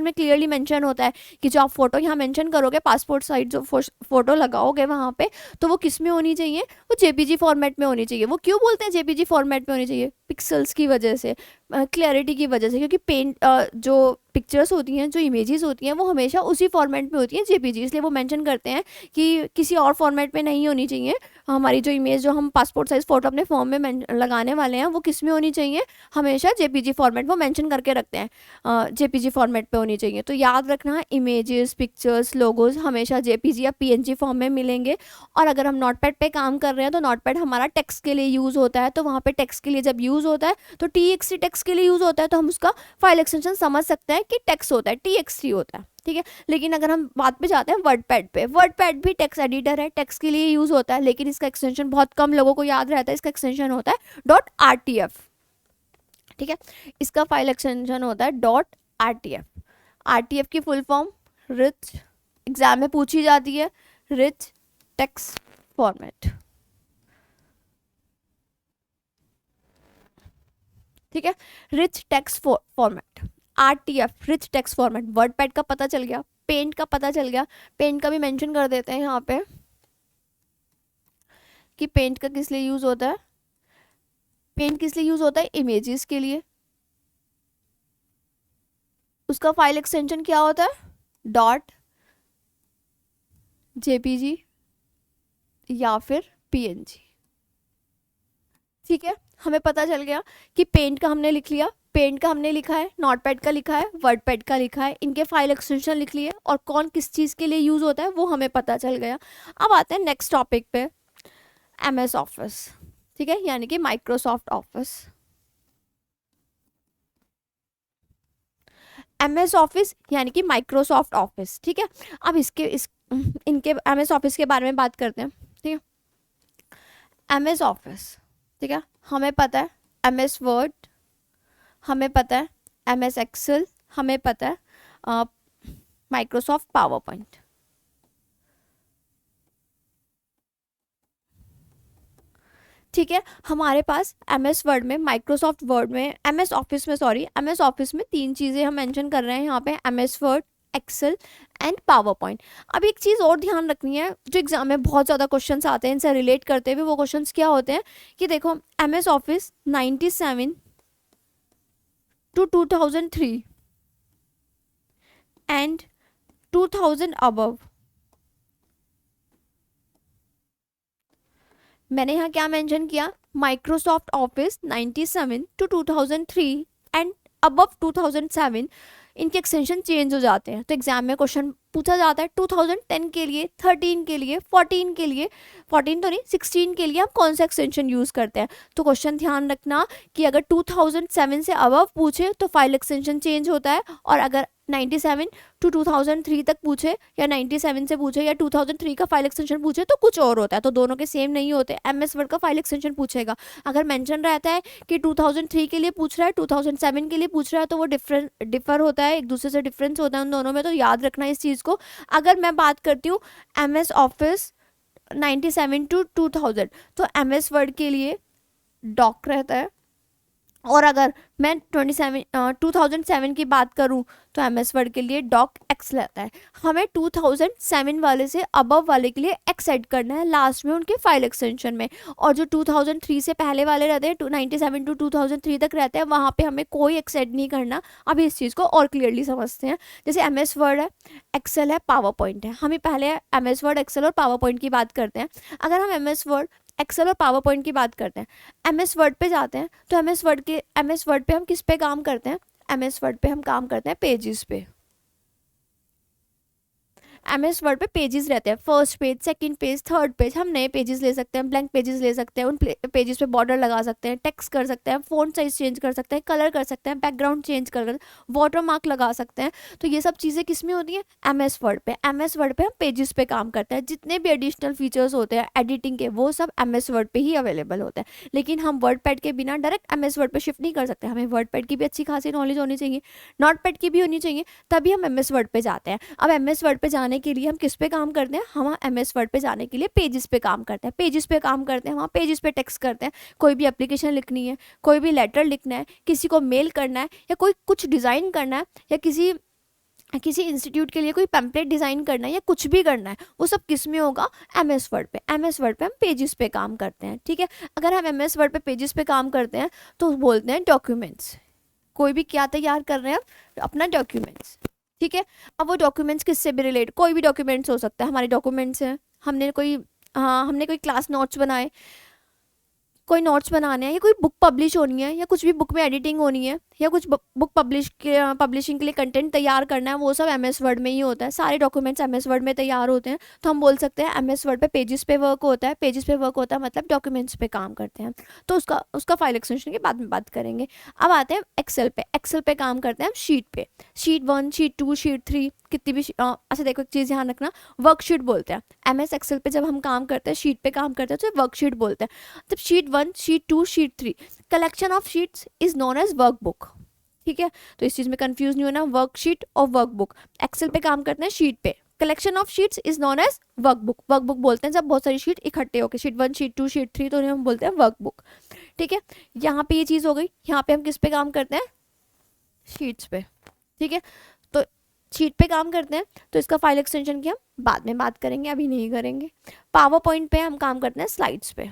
[SPEAKER 1] में क्लियरली मेंशन होता है कि जो आप फोटो यहाँ मेंशन करोगे, पासपोर्ट साइज जो फोटो लगाओगे वहाँ पे, तो वो किस में होनी चाहिए? वो जेपीजी फॉर्मेट में होनी चाहिए। वो क्यों बोलते हैं जेपीजी फॉर्मेट में होनी चाहिए? पिक्सल्स की वजह से, क्लैरिटी की वजह से, क्योंकि जो पिक्चर्स होती हैं, जो इमेजेस होती हैं, वो हमेशा उसी फॉर्मेट में होती हैं जेपीजी, इसलिए वो मेंशन करते हैं कि किसी और फॉर्मेट में नहीं होनी चाहिए। हमारी जो इमेज, जो हम पासपोर्ट साइज फोटो अपने फॉर्म में लगाने वाले हैं, वो किस में होनी चाहिए? हमेशा जेपीजी फॉर्मेट, वो मेंशन करके रखते हैं जेपीजी फॉर्मेट पे होनी चाहिए। तो याद रखना, इमेजेस, पिक्चर्स, लोगोज हमेशा जेपीजी या पीएनजी फॉर्म में मिलेंगे। और अगर हम नोटपैड पे काम कर रहे हैं तो नोटपैड हमारा टेक्स्ट के लिए यूज़ होता है, तो वहाँ पे टेक्स्ट के लिए जब यूज़ होता है तो टीएक्सटी टेक्स्ट के लिए यूज़ होता है, तो हम उसका फाइल एक्सटेंशन समझ सकते हैं कि टेक्स्ट होता है, टीएक्सटी होता है, ठीक है। लेकिन अगर हम बात पे जाते हैं वर्डपैड पे, वर्डपैड भी टेक्स्ट एडिटर है, टेक्स्ट के लिए यूज़ होता है, लेकिन इसका एक्सटेंशन बहुत कम लोगों को याद रहता है। इसका एक्सटेंशन होता है डॉट आरटीएफ, ठीक है। इसका फाइल एक्सटेंशन होता है डॉट आरटीएफ। आरटीएफ की फुल फॉर्म रिच, एग्जाम में पूछी जाती है, रिच टेक्स्ट फॉर्मेट, ठीक है, rich text format, RTF, rich text format. WordPad का पता चल गया, पेंट का पता चल गया, पेंट का भी मेंशन कर देते हैं यहाँ पे कि पेंट का किस लिए यूज होता है। पेंट किस लिए यूज होता है? इमेजेस के लिए। उसका फाइल एक्सटेंशन क्या होता है? डॉट जेपीजी, या फिर PNG। ठीक है, हमें पता चल गया कि पेंट का हमने लिख लिया, पेंट का हमने लिखा है, नोटपैड का लिखा है, वर्डपैड का लिखा है, इनके फाइल एक्सटेंशन लिख लिए और कौन किस चीज़ के लिए यूज़ होता है वो हमें पता चल गया। अब आते हैं नेक्स्ट टॉपिक पे, MS ऑफिस। ठीक है, यानी कि माइक्रोसॉफ्ट ऑफिस। MS ऑफिस यानी कि माइक्रोसॉफ्ट ऑफिस। ठीक है, अब इनके MS ऑफिस के बारे में बात करते हैं। ठीक है, MS ऑफिस, ठीक है, हमें पता है MS वर्ड, हमें पता है MS एक्सेल, हमें पता है माइक्रोसॉफ्ट पावर पॉइंट। ठीक है, हमारे पास MS वर्ड में, माइक्रोसॉफ्ट वर्ड में, MS ऑफिस में, सॉरी MS ऑफिस में 3 चीज़ें हम मेंशन कर रहे हैं यहाँ पे, MS Word, Excel and PowerPoint. अब एक चीज़ और ध्यान रखनी है, जो एग्जाम में बहुत ज़्यादा क्वेश्चंस आते हैं इनसे रिलेट करते हुए, वो क्वेश्चंस क्या होते हैं कि देखो MS Office 97 to 2003 and 2000 above. मैंने यहाँ क्या मेंशन किया, Microsoft office 97 to 2003 and above 2007, इनके एक्सटेंशन चेंज हो जाते हैं। तो एग्जाम में क्वेश्चन पूछा जाता है 2010 के लिए, 13 के लिए, 14 के लिए, 14 तो नहीं 16 के लिए हम कौन सा एक्सटेंशन यूज़ करते हैं। तो क्वेश्चन ध्यान रखना कि अगर 2007 से अबव पूछे तो फाइल एक्सटेंशन चेंज होता है, और अगर 97 to 2003 तक पूछे या 97 से पूछे या 2003 का फाइल एक्सटेंशन पूछे तो कुछ और होता है। तो दोनों के सेम नहीं होते। MS वर्ड का फाइल एक्सटेंशन पूछेगा, अगर मेंशन रहता है कि 2003 के लिए पूछ रहा है, 2007 के लिए पूछ रहा है, तो वो डिफर होता है, एक दूसरे से डिफरेंस होता है उन दोनों में। तो याद रखना इस चीज़ को। अगर मैं बात करती हूँ MS ऑफिस 97 to 2000, तो MS वर्ड के लिए डॉक रहता है, और अगर मैं 2007 की बात करूं तो MS वर्ड के लिए डॉक एक्स रहता है। हमें 2007 वाले से अबव वाले के लिए एक्स ऐड करना है लास्ट में उनके फाइल एक्सटेंशन में, और जो 2003 से पहले वाले रहते हैं 97 to 2003 तक रहते हैं, वहाँ पे हमें कोई एक्स ऐड नहीं करना। अभी इस चीज़ को और क्लियरली समझते हैं। जैसे MS वर्ड है, एक्सेल है, पावर पॉइंट है, हम पहले MS वर्ड, एक्सेल और पावर पॉइंट की बात करते हैं। अगर हम MS वर्ड, एक्सेल और पावर पॉइंट की बात करते हैं, MS वर्ड पे जाते हैं, तो MS वर्ड पे हम किस पे काम करते हैं, MS वर्ड पे हम काम करते हैं पेजेस पे। MS वर्ड पे पेजेस रहते हैं, first page, second page, third page. हम नए पेजेस ले सकते हैं, ब्लैंक पेजेस ले सकते हैं, उन पेजेस पे बॉर्डर लगा सकते हैं, टेक्स्ट कर सकते हैं, फ़ॉन्ट साइज चेंज कर सकते हैं, कलर कर सकते हैं, बैकग्राउंड चेंज कर, वाटर मार्क लगा सकते हैं। तो ये सब चीज़ें किस में होती हैं, MS वर्ड पे। MS वर्ड पे हम पेजेस पे काम करते हैं। जितने भी एडिशनल फीचर्स होते हैं एडिटिंग के, वो सब MS वर्ड पे ही अवेलेबल होते हैं। लेकिन हम वर्ड पैड के बिना डायरेक्ट MS वर्ड पे शिफ्ट नहीं कर सकते, हमें वर्ड पैड की भी अच्छी खासी नॉलेज होनी चाहिए, नोट पैड की भी होनी चाहिए, तभी हम MS वर्ड पे जाते हैं। अब MS वर्ड पे जाने के लिए हम किस पे काम करते हैं, हम MS वर्ड पे जाने के लिए पेजेस पे काम करते हैं। पेजेस पे काम करते हैं, वहाँ पेजेस पे टेक्स्ट करते हैं। कोई भी एप्लीकेशन लिखनी है, कोई भी लेटर लिखना है, किसी को मेल करना है, या कोई कुछ डिज़ाइन करना है, या किसी इंस्टीट्यूट के लिए कोई पैम्पलेट डिज़ाइन करना है, या कुछ भी करना है, वो सब किस में होगा, MS वर्ड पे। MS वर्ड पे हम पेजेस पे काम करते हैं। ठीक है, अगर हम MS वर्ड पे पेजेस पे काम करते हैं तो बोलते हैं डॉक्यूमेंट्स। कोई भी क्या तैयार कर रहे हैं, अपना डॉक्यूमेंट्स। ठीक है, अब वो डॉक्यूमेंट्स किससे भी रिलेट, कोई भी डॉक्यूमेंट्स हो सकता है। हमारे डॉक्यूमेंट्स हैं, हमने कोई क्लास नोट्स बनाए, कोई नोट्स बनाने हैं, या कोई बुक पब्लिश होनी है, या कुछ भी बुक में एडिटिंग होनी है, या कुछ बुक पब्लिशिंग के लिए कंटेंट तैयार करना है, वो सब MS वर्ड में ही होता है। सारे डॉक्यूमेंट्स MS वर्ड में तैयार होते हैं। तो हम बोल सकते हैं MS वर्ड पे पेजेस पे वर्क होता है। पेजेस पे वर्क होता है मतलब डॉक्यूमेंट्स पे काम करते हैं। तो उसका फाइल एक्सटेंशन के बाद में बात करेंगे। अब आते हैं एक्सेल पे। एक्सेल पे काम करते हैं हम शीट पे, शीट 1, शीट 2, शीट 3, कितनी भी अच्छा देखो एक चीज़ ध्यान रखना, वर्कशीट बोलते हैं। MS एक्सेल पे जब हम काम करते हैं, शीट पे काम करते हैं, तो वर्कशीट बोलते हैं। जब sheet 1, sheet 2, sheet 3, collection of sheets is known as workbook. ठीक है, तो इस चीज़ में कंफ्यूज नहीं होना, वर्कशीट और वर्कबुक। एक्सेल पे काम करते हैं शीट पे, collection of sheets is known as workbook. Workbook बोलते हैं जब बहुत सारी शीट इकट्ठे होकर, शीट 1, शीट 2, शीट 3, तो उन्हें हम बोलते हैं वर्कबुक। ठीक है, यहाँ पे ये चीज़ हो गई। यहाँ पे हम किस पे काम करते हैं, शीट्स पे। ठीक है, तो शीट पे काम करते हैं, तो इसका फाइल एक्सटेंशन की हम बाद में बात करेंगे, अभी नहीं करेंगे। पावर पॉइंट पे हम काम करते हैं स्लाइड्स पे।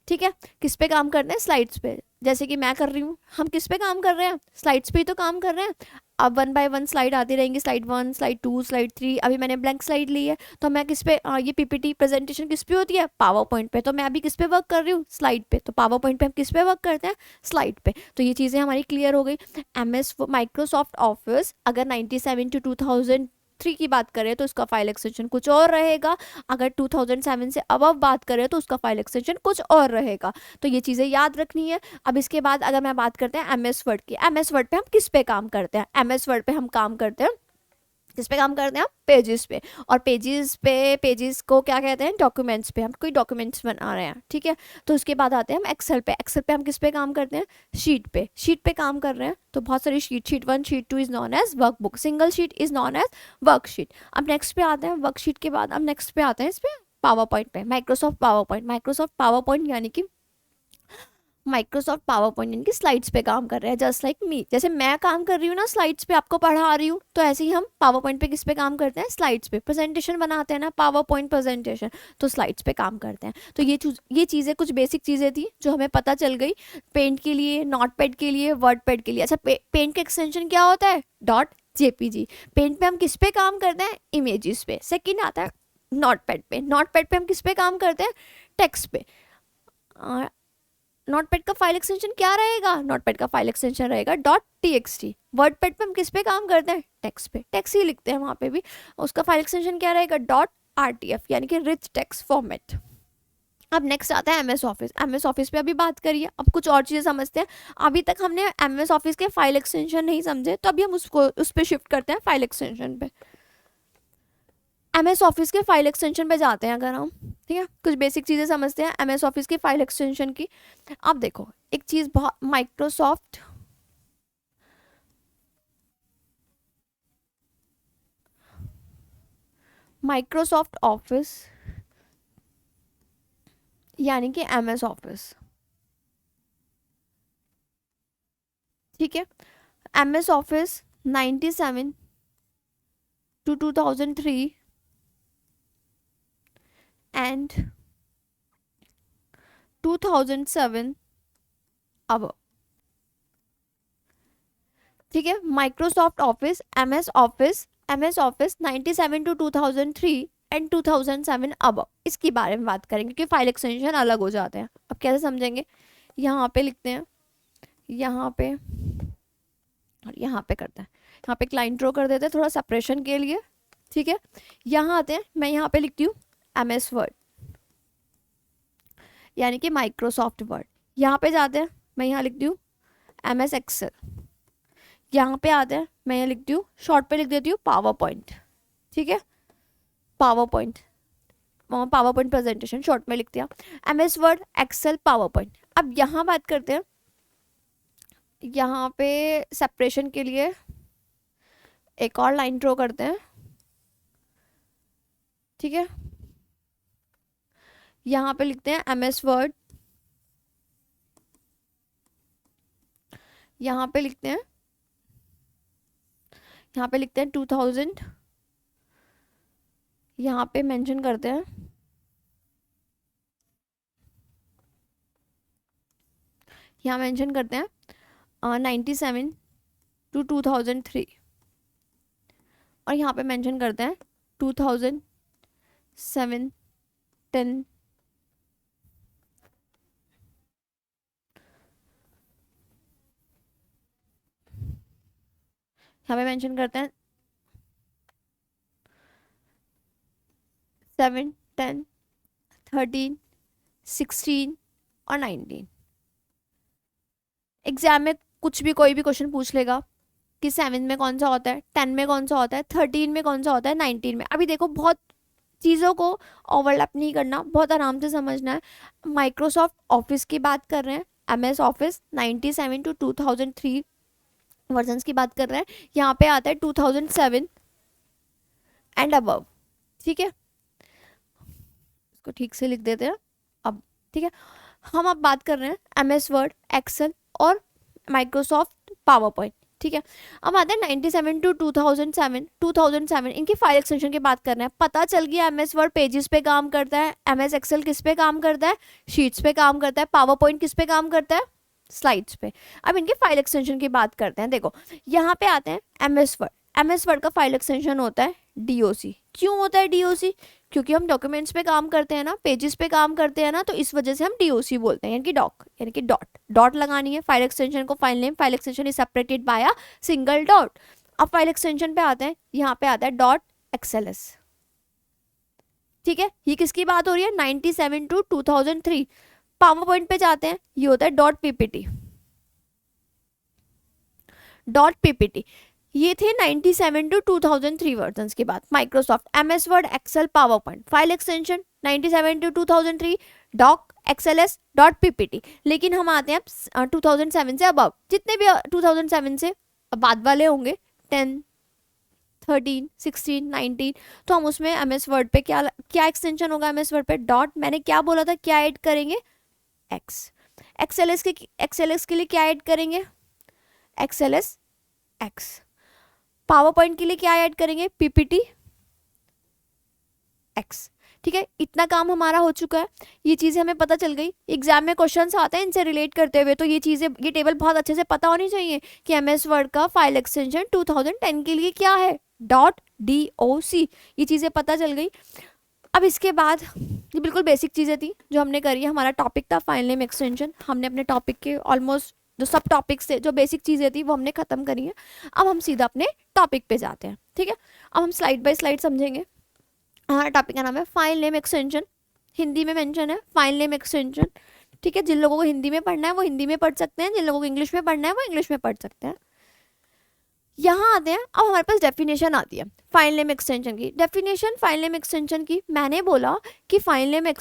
[SPEAKER 1] ठीक है, किस पे काम करते हैं, स्लाइड्स पे। जैसे कि मैं कर रही हूँ, हम किस पे काम कर रहे हैं, स्लाइड्स पे ही तो काम कर रहे हैं। अब 1 बाय 1 स्लाइड आती रहेंगी, स्लाइड 1, स्लाइड 2, स्लाइड 3। अभी मैंने ब्लैंक स्लाइड ली है, तो मैं किस पे ये पीपीटी प्रेजेंटेशन किस पे होती है, पावर पॉइंट पे। तो मैं अभी किस पे वर्क कर रही हूँ, स्लाइड पे। तो पावर पॉइंट पे हम किस पे वर्क करते हैं, स्लाइड पे। तो ये चीज़ें हमारी क्लियर हो गई। MS माइक्रोसॉफ्ट ऑफिस अगर 97 टू 2003 की बात करें तो उसका फाइल एक्सटेंशन कुछ और रहेगा, अगर 2007 से अबव बात करें तो उसका फाइल एक्सटेंशन कुछ और रहेगा। तो ये चीज़ें याद रखनी है। अब इसके बाद अगर मैं बात करते हैं MS वर्ड की, MS वर्ड पे हम किस पे काम करते हैं, MS वर्ड पे हम काम करते हैं, किस पे काम करते हैं, पेजेस पे। और पेजेस को क्या कहते हैं, डॉक्यूमेंट्स पे। हम कोई डॉक्यूमेंट्स बना रहे हैं, ठीक है। तो उसके बाद आते हैं हम एक्सेल पे। एक्सेल पे हम किस पे काम करते हैं, शीट पे। शीट पे काम कर रहे हैं तो बहुत सारी sheet, sheet 1, sheet 2 is known as workbook, single sheet is known as worksheet. अब नेक्स्ट पे आते हैं वर्कशीट के बाद, अब नेक्स्ट पे आते हैं इस पे पावर पॉइंट पे, Microsoft power point. Microsoft power point यानी कि माइक्रोसॉफ्ट पावर पॉइंट इनकी स्लाइड्स पे काम कर रहे हैं, जस्ट लाइक मी। जैसे मैं काम कर रही हूँ ना स्लाइड्स पे, आपको पढ़ा रही हूँ, तो ऐसे ही हम पावर पॉइंट पे किस पे काम करते हैं, स्लाइड्स पे। प्रेजेंटेशन बनाते हैं ना, पावर पॉइंट प्रेजेंटेशन, तो स्लाइड्स पे काम करते हैं। तो ये चीज़ें कुछ बेसिक चीज़ें थी जो हमें पता चल गई पेंट के लिए, नोटपैड के लिए, वर्ड पैड के लिए। अच्छा, पेंट का एक्सटेंशन क्या होता है, .jpg। पेंट पे हम किस पे काम करते हैं, इमेजेस पे। सेकेंड आता है नोटपैड पे। नोटपैड पे हम किस पे काम करते हैं, टेक्स्ट पे। नोटपैड का फाइल एक्सटेंशन क्या रहेगा, नोटपैड का फाइल एक्सटेंशन रहेगा .txt। वर्डपैड पे हम किस पे काम करते हैं, टेक्स्ट पे, टेक्स्ट ही लिखते हैं वहाँ पे भी। उसका फाइल एक्सटेंशन क्या रहेगा, .rtf यानी कि रिच टेक्स्ट फॉर्मेट। अब नेक्स्ट आता है MS ऑफिस। MS ऑफिस पे अभी बात करिए, अब कुछ और चीज़ें समझते हैं। अभी तक हमने MS ऑफिस के फाइल एक्सटेंशन नहीं समझे, तो अभी हम उस पर शिफ्ट करते हैं फाइल एक्सटेंशन पे। MS ऑफिस के फाइल एक्सटेंशन पे जाते हैं अगर हम, ठीक है। कुछ बेसिक चीज़ें समझते हैं MS ऑफिस की फाइल एक्सटेंशन की। अब देखो एक चीज़, बहुत माइक्रोसॉफ्ट ऑफिस यानी कि MS ऑफिस, ठीक है। MS ऑफिस 97 टू 2003 एंड 2007 अब, ठीक है। Microsoft Office, MS Office, MS Office 97 to 2003 and 2007 अब, इसके बारे में बात करेंगे क्योंकि फाइल एक्सटेंशन अलग हो जाते हैं। अब कैसे समझेंगे, यहाँ पे लिखते हैं, यहाँ पे और यहाँ पे करते हैं, यहाँ पे क्लाइंट ड्रॉ कर देते हैं थोड़ा सेपरेशन के लिए, ठीक है। यहाँ आते हैं, मैं यहाँ पे लिखती हूँ MS वर्ड यानी कि माइक्रोसॉफ्ट वर्ड। यहाँ पे जाते हैं, मैं यहाँ लिखती हूँ MS एक्सेल। यहाँ पे आते हैं, मैं यहाँ लिखती हूँ, शॉर्ट पे लिख देती हूँ पावर पॉइंट, ठीक है। पावर पॉइंट प्रेजेंटेशन शॉर्ट में लिख दिया, MS Word, Excel, PowerPoint. अब यहाँ बात करते हैं, यहाँ पे सेपरेशन के लिए एक और लाइन ड्रॉ करते हैं, ठीक है। यहाँ पे लिखते हैं MS वर्ड, यहाँ पे लिखते हैं 2000, यहाँ पे मेंशन करते हैं, यहाँ मेंशन करते हैं 97 टू 2003 और यहाँ पे मेंशन करते हैं 2007, 10, यहाँ पे मेंशन करते हैं 7, 10, 13, 16 और 19। एग्जाम में कुछ भी कोई भी क्वेश्चन पूछ लेगा कि 7 में कौन सा होता है, 10 में कौन सा होता है, 13 में कौन सा होता है, 19 में। अभी देखो बहुत चीज़ों को ओवरलैप नहीं करना, बहुत आराम से समझना है। माइक्रोसॉफ्ट ऑफिस की बात कर रहे हैं, MS ऑफिस 97 टू 2003 वर्जन्स की बात कर रहे हैं। यहाँ पे आता है 2007 एंड अबव, ठीक है। इसको ठीक से लिख देते हैं अब, ठीक है। हम अब बात कर रहे हैं MS वर्ड, एक्सेल और माइक्रोसॉफ्ट पावर पॉइंट, ठीक है। अब आते हैं 97 टू 2007 इनकी फाइल एक्सटेंशन की बात कर रहे हैं। पता चल गया MS वर्ड पेजेस पे काम करता है, MS एक्सेल किस पे काम करता है, शीट्स पे काम करता है, पावर पॉइंट किस पे काम करता है, स्लाइड्स पे। अब इनके फाइल एक्सटेंशन की बात करते हैं। देखो यहाँ पे आते हैं एमएस वर्ड। एमएस वर्ड का फाइल एक्सटेंशन होता है डीओसी। क्यों होता है डीओसी? क्योंकि हम डॉक्यूमेंट्स पे काम करते हैं ना, पेजेस पे काम करते हैं ना, तो इस वजह से हम डीओसी बोलते हैं, यानी कि यानी कि डॉट डॉट लगानी है फाइल एक्सटेंशन को। File name file extension is separated by a single dot. अब फाइल एक्सटेंशन पे आते हैं, यहाँ पे आता है डॉट एक्सएलएस। ठीक है, ये किसकी बात हो रही है? 97 to 2003। पावर पॉइंट पे जाते हैं, ये होता है डॉट पीपीटी। डॉट पीपीटी ये थे 97 to 2003 वर्जन की बात। Microsoft, MS Word, Excel, PowerPoint, file extension 97 to 2003, doc, XLS, dot PPT. लेकिन हम आते हैं अब 2007 से अबव, जितने भी 2007 से बाद वाले होंगे 10, 13, 16, 19, तो हम उसमें एमएस वर्ड पे क्या क्या एक्सटेंशन होगा? एमएस वर्ड पे डॉट, मैंने क्या बोला था, क्या ऐड करेंगे? एक्स। एक्सएलएस के लिए क्या ऐड करेंगे? XLS x. पावर पॉइंट के लिए क्या ऐड करेंगे? PPT x. ठीक है, इतना काम हमारा हो चुका है, ये चीज़ें हमें पता चल गई। एग्जाम में क्वेश्चंस आते हैं इनसे रिलेट करते हुए, तो ये चीज़ें, ये टेबल बहुत अच्छे से पता होनी चाहिए कि एमएस वर्ड का फाइल एक्सटेंशन 2010 के लिए क्या है, डॉट डीओसी। ये चीज़ें पता चल गई। अब इसके बाद ये बिल्कुल बेसिक चीज़ें थी जो हमने करी है। हमारा टॉपिक था फाइल नेम एक्सटेंशन। हमने अपने टॉपिक के ऑलमोस्ट जो सब टॉपिक्स थे, जो बेसिक चीज़ें थी, वो हमने ख़त्म करी है। अब हम सीधा अपने टॉपिक पे जाते हैं। ठीक है, अब हम स्लाइड बाय स्लाइड समझेंगे। हमारा टॉपिक का नाम है फाइल नेम एक्सटेंशन। हिंदी में मेंशन है फाइल नेम एक्सटेंशन। ठीक है, जिन लोगों को हिंदी में पढ़ना है वो हिंदी में पढ़ सकते हैं, जिन लोगों को इंग्लिश में पढ़ना है वो इंग्लिश में पढ़ सकते हैं। यहाँ आते हैं, अब हमारे पास डेफिनेशन आती है फाइल नेम एक्सटेंशन की। डेफिनेशन फाइल नेम एक्सटेंशन की, मैंने बोला कि फाइल नेम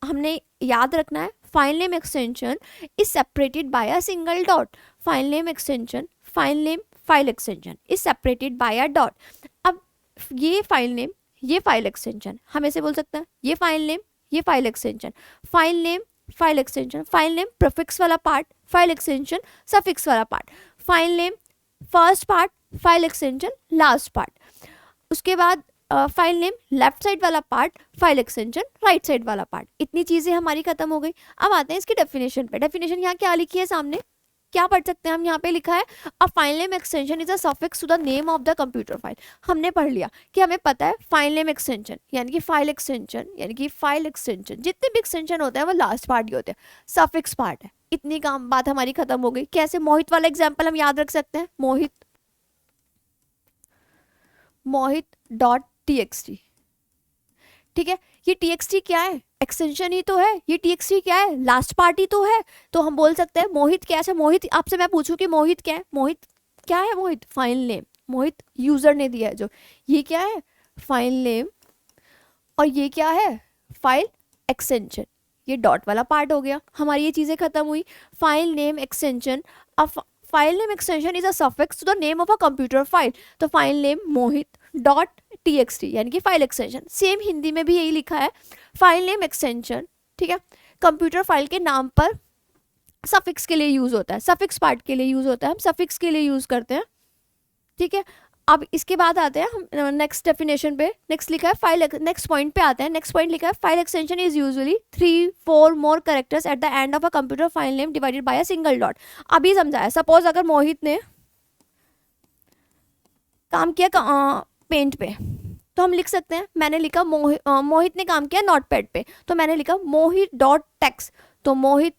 [SPEAKER 1] हमने याद रखना है, file name extension is separated by a single dot. File name extension, file name file extension is separated by a dot. अब ये फाइल नेम, ये फाइल एक्सटेंशन, हम ऐसे बोल सकते हैं, ये फाइल नेम, ये file extension. File name file extension, file name prefix वाला पार्ट, फाइल एक्सटेंशन सफिक्स वाला part. File name first part, file extension last part. उसके बाद फाइल नेम लेफ्ट साइड वाला part, file extension right side वाला part. इतनी चीज़ें हमारी खत्म हो गई। अब आते हैं इसकी डेफिनेशन पे। डेफिनेशन यहाँ क्या लिखी है सामने, क्या पढ़ सकते हैं हम? यहाँ पे लिखा है a file name extension is a suffix to the name of the computer file. हमने पढ़ लिया कि हमें पता है फाइल नेम एक्सटेंशन यानी कि फाइल एक्सटेंशन, यानी कि फाइल एक्सटेंशन, जितने भी एक्सटेंशन होते हैं वो लास्ट पार्ट ही होते हैं, सफिक्स पार्ट है। इतनी काम बात हमारी खत्म हो गई। कैसे? मोहित वाला एग्जाम्पल हम याद रख सकते हैं, मोहित डॉट टीएक्सटी। ठीक है, ये टीएक्सटी क्या है? एक्सटेंशन ही तो है। ये टीएक्सटी क्या है? लास्ट पार्ट ही तो है। तो हम बोल सकते हैं मोहित क्या है? मोहित, आपसे मैं पूछूं कि मोहित क्या है? मोहित क्या है? Mohit file name, Mohit user ने दिया है जो, ये क्या है? File name. और ये क्या है? File extension. ये डॉट वाला पार्ट हो गया, हमारी ये चीज़ें खत्म हुई। File name extension, file name extension is a suffix to the name of a computer file. तो file name Mohit dot TXT यानी कि फाइल एक्सटेंशन। सेम हिंदी में भी यही लिखा है, फाइल नेम एक्सटेंशन। ठीक है, कंप्यूटर फाइल के नाम पर सफिक्स के लिए यूज होता है, सफिक्स पार्ट के लिए यूज होता है, हम सफिक्स के लिए यूज करते हैं। ठीक है, अब इसके बाद आते हैं हम नेक्स्ट डेफिनेशन पे। नेक्स्ट लिखा है फाइल, नेक्स्ट पॉइंट पे आते हैं। नेक्स्ट पॉइंट लिखा है file extension is usually 3-4 more characters at the end of a computer file name divided by a single dot. अभी समझाया, सपोज अगर मोहित ने काम किया पेंट पे, तो हम लिख सकते हैं, मैंने लिखा मोहित ने काम किया नोटपैड पे, तो मैंने लिखा मोहित डॉट टेक्स्ट। तो मोहित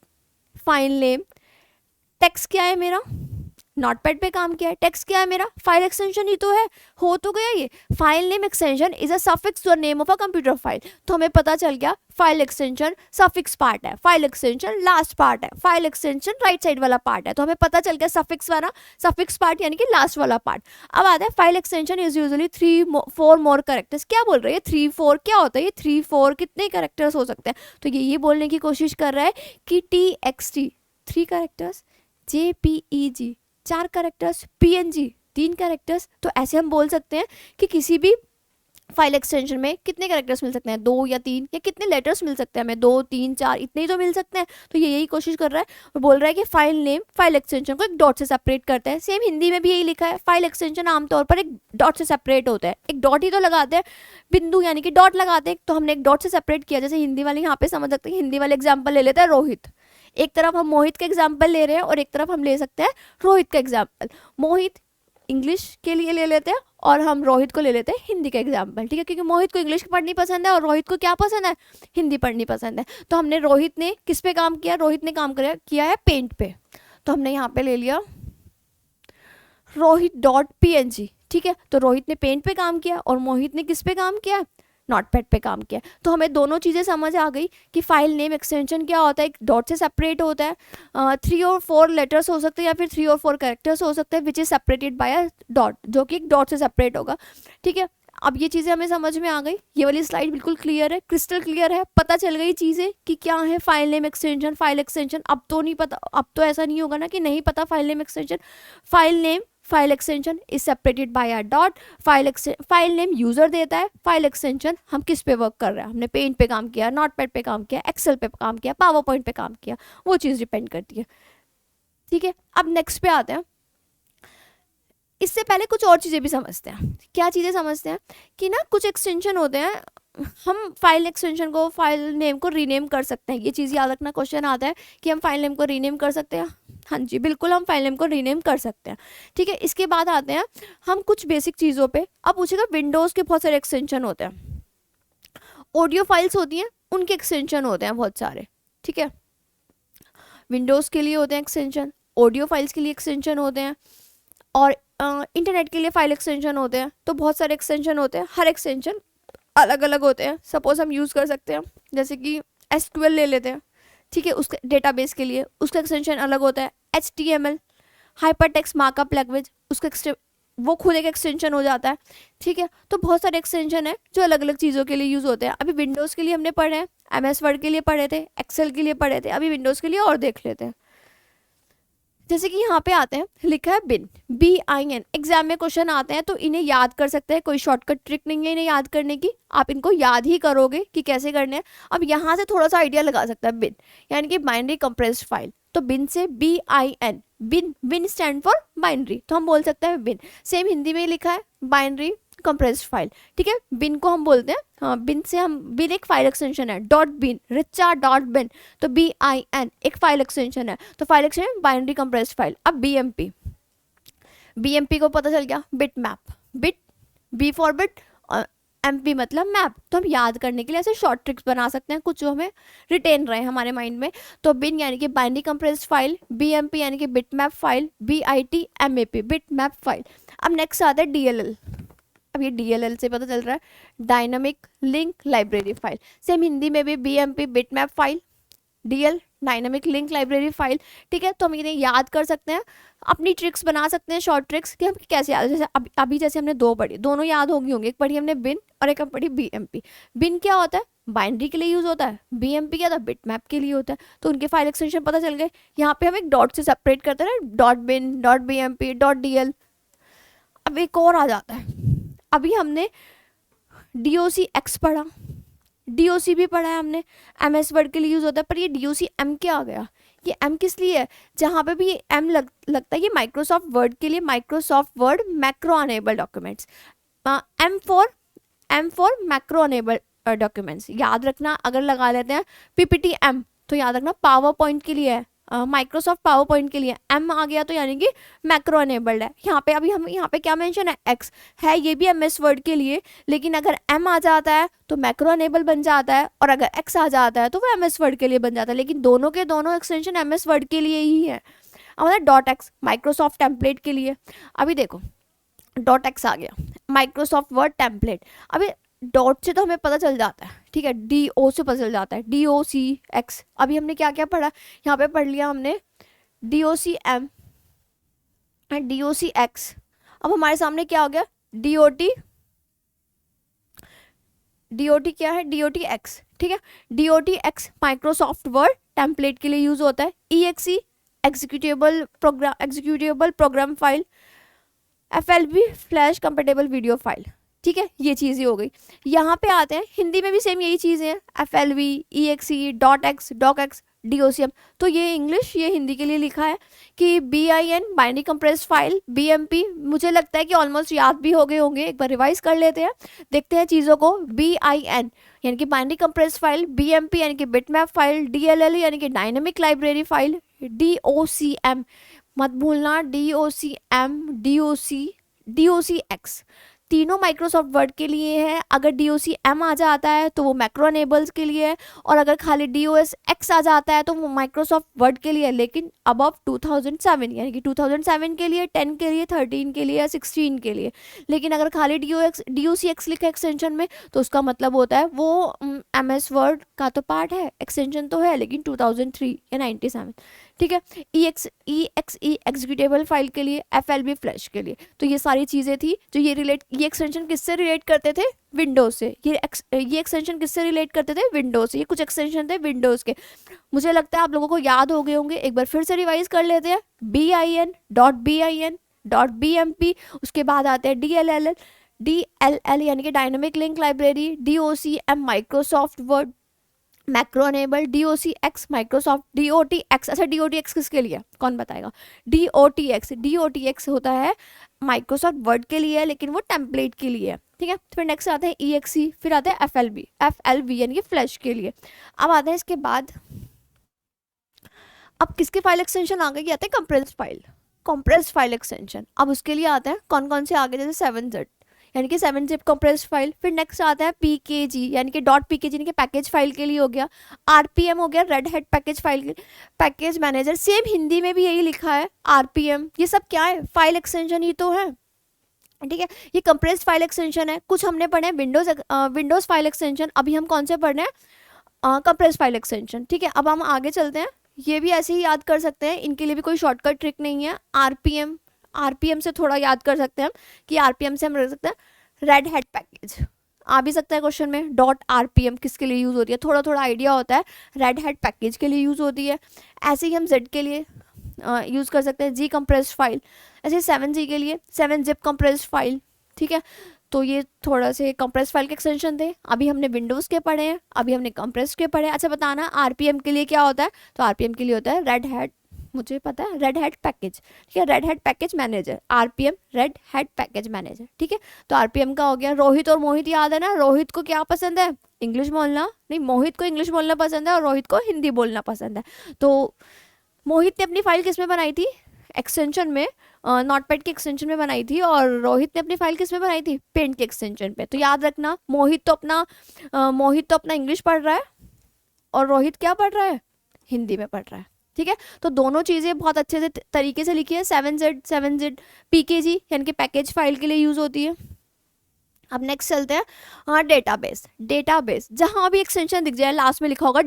[SPEAKER 1] फाइल नेम, टेक्स्ट क्या है मेरा? नोटपैड पे काम किया है। टेक्स्ट क्या है मेरा? फाइल एक्सटेंशन ही तो है, हो तो गया ये। File name extension is a suffix to name of a computer file. तो हमें पता चल गया फाइल एक्सटेंशन सफिक्स पार्ट है, फाइल एक्सटेंशन लास्ट पार्ट है, फाइल एक्सटेंशन राइट साइड वाला पार्ट है। तो हमें पता चल गया सफिक्स वाला, सफिक्स पार्ट यानी कि लास्ट वाला पार्ट। अब आता है file extension is usually 3-4 more characters. क्या बोल रही है? 3-4 क्या होता है? ये 3-4 कितने कैरेक्टर्स हो सकते हैं? तो ये बोलने की कोशिश कर रहा है कि TXT 3 characters, JPEG 4 characters, PNG 3 characters. तो ऐसे हम बोल सकते हैं कि किसी भी फाइल एक्सटेंशन में कितने कैरेक्टर्स मिल सकते हैं? 2 या 3, या कितने लेटर्स मिल सकते हैं हमें? 2, 3, 4, इतने ही तो मिल सकते हैं। तो ये यही कोशिश कर रहा है और बोल रहा है कि फाइल नेम फाइल एक्सटेंशन को एक डॉट से सेपरेट करता है। सेम हिंदी में भी यही लिखा है, फाइल एक्सटेंशन आमतौर पर एक डॉट से सेपरेट होता है। एक डॉट ही तो लगाते हैं, बिंदु यानी कि डॉट लगाते हैं, तो हमने एक डॉट से सेपरेट किया। जैसे हिंदी वाले यहाँ पे समझ सकते हैं, हिंदी वाले एग्जाम्पल ले लेते हैं रोहित। एक तरफ हम मोहित का एग्जाम्पल ले रहे हैं और एक तरफ हम ले सकते हैं रोहित का एग्जाम्पल। मोहित इंग्लिश के लिए ले लेते हैं और हम रोहित को ले लेते हैं हिंदी का एग्जाम्पल, ठीक है, क्योंकि मोहित को इंग्लिश पढ़नी पसंद है और रोहित को क्या पसंद है, हिंदी पढ़नी पसंद है। तो हमने रोहित ने किस पे काम किया, रोहित ने काम किया है पेंट पे, तो हमने यहाँ पे ले लिया rohit.png, ठीक है। तो रोहित ने पेंट पे काम किया और मोहित ने किस पे काम किया, नोटपैड पे काम किया। तो हमें दोनों चीज़ें समझ आ गई कि फाइल नेम एक्सटेंशन क्या होता है, एक डॉट से सेपरेट होता है, 3 और 4 लेटर्स हो सकते हैं या फिर 3 और 4 कैरेक्टर्स हो सकते हैं, which is separated by a dot, जो कि एक डॉट से सेपरेट होगा, ठीक है। अब ये चीज़ें हमें समझ में आ गई, ये वाली स्लाइड बिल्कुल क्लियर है, क्रिस्टल क्लियर है, पता चल गई चीज़ें कि क्या है file name extension, file extension. अब तो नहीं पता, अब तो ऐसा नहीं होगा ना कि नहीं पता file name extension. File name file extension is separated by a dot, file name user देता है, फाइल एक्सटेंशन हम किस पे वर्क कर रहे हैं, हमने पेंट पे काम किया, नोटपैड पे काम किया, एक्सेल पे काम किया, पावर पॉइंट पे काम किया, वो चीज़ डिपेंड करती है, ठीक है। अब नेक्स्ट पे आते हैं। इससे पहले कुछ और चीज़ें भी समझते हैं। क्या चीज़ें समझते हैं कि ना कुछ एक्सटेंशन होते हैं, हम फाइल एक्सटेंशन को, फाइल नेम को रीनेम कर सकते हैं। ये चीज़ याद रखना, क्वेश्चन आता है कि हम फाइल नेम को रीनेम कर सकते हैं। हाँ जी, बिल्कुल हम फाइल नेम को रीनेम कर सकते हैं, ठीक है। इसके बाद आते हैं हम कुछ बेसिक चीज़ों पे। अब पूछेगा विंडोज़ के बहुत सारे एक्सटेंशन होते हैं, ऑडियो फाइल्स होती हैं उनके एक्सटेंशन होते हैं बहुत सारे, ठीक है। विंडोज़ के लिए होते हैं एक्सटेंशन, ऑडियो फाइल्स के लिए एक्सटेंशन होते हैं, और इंटरनेट के लिए फाइल एक्सटेंशन होते हैं। तो बहुत सारे एक्सटेंशन होते हैं, हर एक्सटेंशन अलग अलग होते हैं। सपोज हम यूज़ कर सकते हैं, जैसे कि SQL ले लेते हैं, ठीक है, उसके डेटाबेस के लिए उसका एक्सटेंशन अलग होता है। HTML hyper text markup language, उसका वो खुद एक एक्सटेंशन हो जाता है, ठीक है। तो बहुत सारे एक्सटेंशन है जो अलग अलग चीज़ों के लिए यूज़ होते हैं। अभी विंडोज़ के लिए हमने पढ़े हैं, MS वर्ड के लिए पढ़े थे, एक्सेल के लिए पढ़े थे, अभी विंडोज़ के लिए और देख लेते हैं। जैसे कि यहाँ पे आते हैं, लिखा है बिन, BIN। एग्जाम में क्वेश्चन आते हैं तो इन्हें याद कर सकते हैं, कोई शॉर्टकट ट्रिक नहीं है इन्हें याद करने की, आप इनको याद ही करोगे कि कैसे करने हैं। अब यहाँ से थोड़ा सा आइडिया लगा सकता है, बिन यानी कि बाइनरी कंप्रेस्ड फाइल, तो बिन से BIN, bin stand for binary, तो हम बोल सकते हैं बिन। सेम हिंदी में लिखा है बाइनरी कंप्रेस्ड फाइल, ठीक है। बिन को हम बोलते हैं, हाँ, बिन से हम, बिन एक फाइल एक्सटेंशन है, dot bin, Richa dot bin, तो BIN एक फाइल एक्सटेंशन है, तो file extension binary compressed file. अब BMP को पता चल गया, bit map, bit B for bit, MP मतलब मैप। तो हम याद करने के लिए ऐसे शॉर्ट ट्रिक्स बना सकते हैं, कुछ जो हमें रिटेन रहे हमारे माइंड में। तो बिन यानी कि बाइनरी कंप्रेस्ड फाइल, BMP यानी कि bit map file, BITMAP bit map file. अब नेक्स्ट आता है DLL। अब ये DLL से पता चल रहा है dynamic link library file. Same Hindi में भी BMP bit map file, DL dynamic link library file, ठीक है। तो हम इन्हें याद कर सकते हैं, अपनी ट्रिक्स बना सकते हैं, शॉर्ट ट्रिक्स कि हम कैसे याद, जैसे अभी जैसे हमने दो पढ़ी, दोनों याद होगी होंगी, एक पढ़ी हमने बिन और एक हम पढ़ी BMP। बिन क्या होता है, बाइनरी के लिए यूज होता है, BMP क्या था, बिट मैप के लिए होता है। तो उनके फाइल एक्सटेंशन पता चल गए। यहाँ पे हम एक डॉट से सेपरेट करते हैं, dot bin, dot BMP, dot DL। अब एक और आ जाता है, अभी हमने DOCX पढ़ा, DOC भी पढ़ा है हमने, MS वर्ड के लिए यूज़ होता है, पर ये DOCM क्या आ गया, ये M किस लिए है, जहाँ पे भी ये M लगता है ये माइक्रोसॉफ्ट वर्ड के लिए, Microsoft Word macro enable documents, M for macro enable documents. याद रखना, अगर लगा लेते हैं PPT M तो याद रखना पावर पॉइंट के लिए है, माइक्रोसॉफ्ट पावर पॉइंट के लिए। M आ गया तो यानी कि मैक्रो अनेबल्ड है। यहाँ पे अभी हम यहाँ पे क्या मेंशन है, X है, ये भी MS वर्ड के लिए, लेकिन अगर M आ जाता है तो मैक्रो अनेबल बन जाता है, और अगर X आ जाता है तो वो MS वर्ड के लिए बन जाता है, लेकिन दोनों के दोनों एक्सटेंशन MS वर्ड के लिए ही है। मतलब .x माइक्रोसॉफ्ट टेम्पलेट के लिए। अभी देखो .x आ गया, माइक्रोसॉफ्ट वर्ड टेम्पलेट। अभी डॉट से तो हमें पता चल जाता है, ठीक है, DO से पता चल जाता है, DOCX। अभी हमने क्या क्या पढ़ा, यहाँ पे पढ़ लिया हमने DOCM एंड DOCX। अब हमारे सामने क्या हो गया, DOT क्या है, DOTX, ठीक है। DOTX माइक्रोसॉफ्ट वर्ड टेम्पलेट के लिए यूज होता है। EXE executable program file, FLV flash compatible video file, ठीक है, ये चीज़ें हो गई। यहाँ पे आते हैं, हिंदी में भी सेम यही चीज़ें हैं, FLV, EXE, .x, docx, DOCM, तो ये इंग्लिश, ये हिंदी के लिए लिखा है कि BIN binary compressed file, BMP मुझे लगता है कि ऑलमोस्ट याद भी हो गए होंगे, एक बार रिवाइज कर लेते हैं, देखते हैं चीज़ों को। BIN यानी कि बाइनरी कंप्रेस्ड फाइल, BMP यानी कि बिटमैप फाइल, DLL यानी कि डायनेमिक लाइब्रेरी फाइल, DOCM मत भूलना, DOCX तीनों माइक्रोसॉफ्ट वर्ड के लिए है। अगर DOCM आ जाता है तो वो मैक्रो एनेबल्स के लिए है, और अगर खाली DOSX आ जाता है तो वो माइक्रोसॉफ्ट वर्ड के लिए है, लेकिन अबव 2007 यानी कि 2007 के लिए, 10 के लिए, 13 के लिए या 16 के लिए। लेकिन अगर खाली DOCX लिखा एक्सटेंशन में तो उसका मतलब होता है वो MS वर्ड का तो पार्ट है, एक्सटेंशन तो है, लेकिन 2003 या 97, ठीक है। EXE एग्जीक्यूटेबल फाइल के लिए, FLB फ्लैश के लिए। तो ये सारी चीज़ें थी जो ये एक्सटेंशन किससे रिलेट करते थे, विंडोज से। ये एक्सटेंशन किससे रिलेट करते थे, विंडोज से। ये कुछ एक्सटेंशन थे विंडोज के, मुझे लगता है आप लोगों को याद हो गए होंगे, एक बार फिर से रिवाइज कर लेते हैं। BIN.BIN.BMP, उसके बाद आते हैं DLL यानी कि dynamic link library, DOCM Microsoft Word macro enable, DOCX Microsoft, DOTX, अच्छा DOTX किसके लिए, कौन बताएगा। DOTX होता है माइक्रोसॉफ्ट वर्ड के लिए, लेकिन वो टेम्पलेट के लिए है, ठीक है। फिर नेक्स्ट आते हैं EXE, फिर आते हैं FLB यानी कि फ्लैश के लिए। अब आते हैं इसके बाद, अब किसके फाइल एक्सटेंशन आ गए, आते हैं कंप्रेस्ड फाइल एक्सटेंशन। अब उसके लिए आते हैं कौन कौन से आगे, जैसे 7zip यानी कि 7zip कंप्रेस्ड फाइल। फिर नेक्स्ट आता है PKG यानी कि .pkg यानी कि पैकेज फाइल के लिए हो गया। RPM हो गया, red hat package file, package manager, same Hindi में भी यही लिखा है RPM। ये सब क्या है, फाइल एक्सटेंशन ही तो है, ठीक है। ये कंप्रेस्ड फाइल एक्सटेंशन है। कुछ हमने पढ़े हैं विंडोज फाइल एक्सटेंशन, अभी हम कौन से पढ़ रहे हैं, कंप्रेस्ड फाइल एक्सटेंशन, ठीक है। अब हम आगे चलते हैं, ये भी ऐसे ही याद कर सकते हैं, इनके लिए भी कोई शॉर्टकट ट्रिक नहीं है। RPM से थोड़ा याद कर सकते हैं हम कि RPM से हम रख सकते हैं रेड हैट पैकेज, आ भी सकता है क्वेश्चन में। .RPM किसके लिए यूज़ होती है, थोड़ा थोड़ा आइडिया होता है, रेड हैट पैकेज के लिए यूज़ होती है। ऐसे ही हम Z के लिए यूज़ कर सकते हैं, G कंप्रेस्ड फाइल। ऐसे 7G के लिए 7zip कंप्रेस्ड फाइल, ठीक है। तो ये थोड़ा से कंप्रेस्ड फाइल के एक्सटेंशन थे। अभी हमने विंडोज़ के पढ़े हैं, अभी हमने कंप्रेस्ड के पढ़े हैं। अच्छा बताना RPM के लिए क्या होता है, तो RPM के लिए होता है रेड हैट, मुझे पता है, रेड हैट पैकेज, ठीक है, red hat package manager, RPM red hat package manager, ठीक है। तो RPM का हो गया। रोहित और मोहित याद है ना, रोहित को क्या पसंद है, इंग्लिश बोलना, नहीं मोहित को इंग्लिश बोलना पसंद है और रोहित को हिंदी बोलना पसंद है। तो मोहित ने अपनी फाइल किस में बनाई थी, एक्सटेंशन में, नोटपैड के एक्सटेंशन में बनाई थी, और रोहित ने अपनी फाइल किस में बनाई थी, पेंट के एक्सटेंशन पे। तो याद रखना, मोहित तो अपना इंग्लिश पढ़ रहा है और रोहित क्या पढ़ रहा है, हिंदी में पढ़ रहा है, ठीक है। तो दोनों चीज़ें बहुत अच्छे से तरीके से लिखी है। 7Z PKG यानी कि पैकेज फाइल के लिए यूज़ होती है। अब नेक्स्ट चलते हैं, हाँ डेटाबेस जहाँ भी एक्सटेंशन दिख जाए लास्ट में लिखा होगा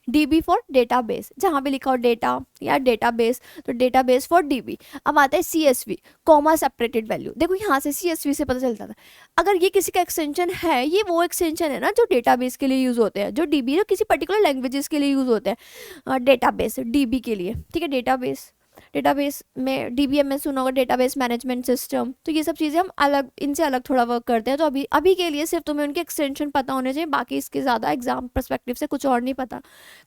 [SPEAKER 1] DB फॉर डेटाबेस, जहाँ भी लिखा हो डेटा या डेटाबेस, तो डेटाबेस फॉर DB। अब आता है CSV कॉमा सेपरेटेड वैल्यू। देखो यहाँ से CSV से पता चलता था अगर ये किसी का एक्सटेंशन है, ये वो एक्सटेंशन है ना जो डेटाबेस के लिए यूज़ होते हैं, जो DB जो किसी पर्टिकुलर लैंग्वेजेस के लिए यूज़ होते हैं, डेटाबेस DB के लिए, ठीक है। डेटाबेस में DBM में सुना होगा, डेटाबेस मैनेजमेंट सिस्टम। तो ये सब चीज़ें हम इनसे अलग थोड़ा वर्क करते हैं। तो अभी के लिए सिर्फ तुम्हें उनके एक्सटेंशन पता होने चाहिए, बाकी इसके ज़्यादा एग्जाम पर्सपेक्टिव से कुछ और नहीं पता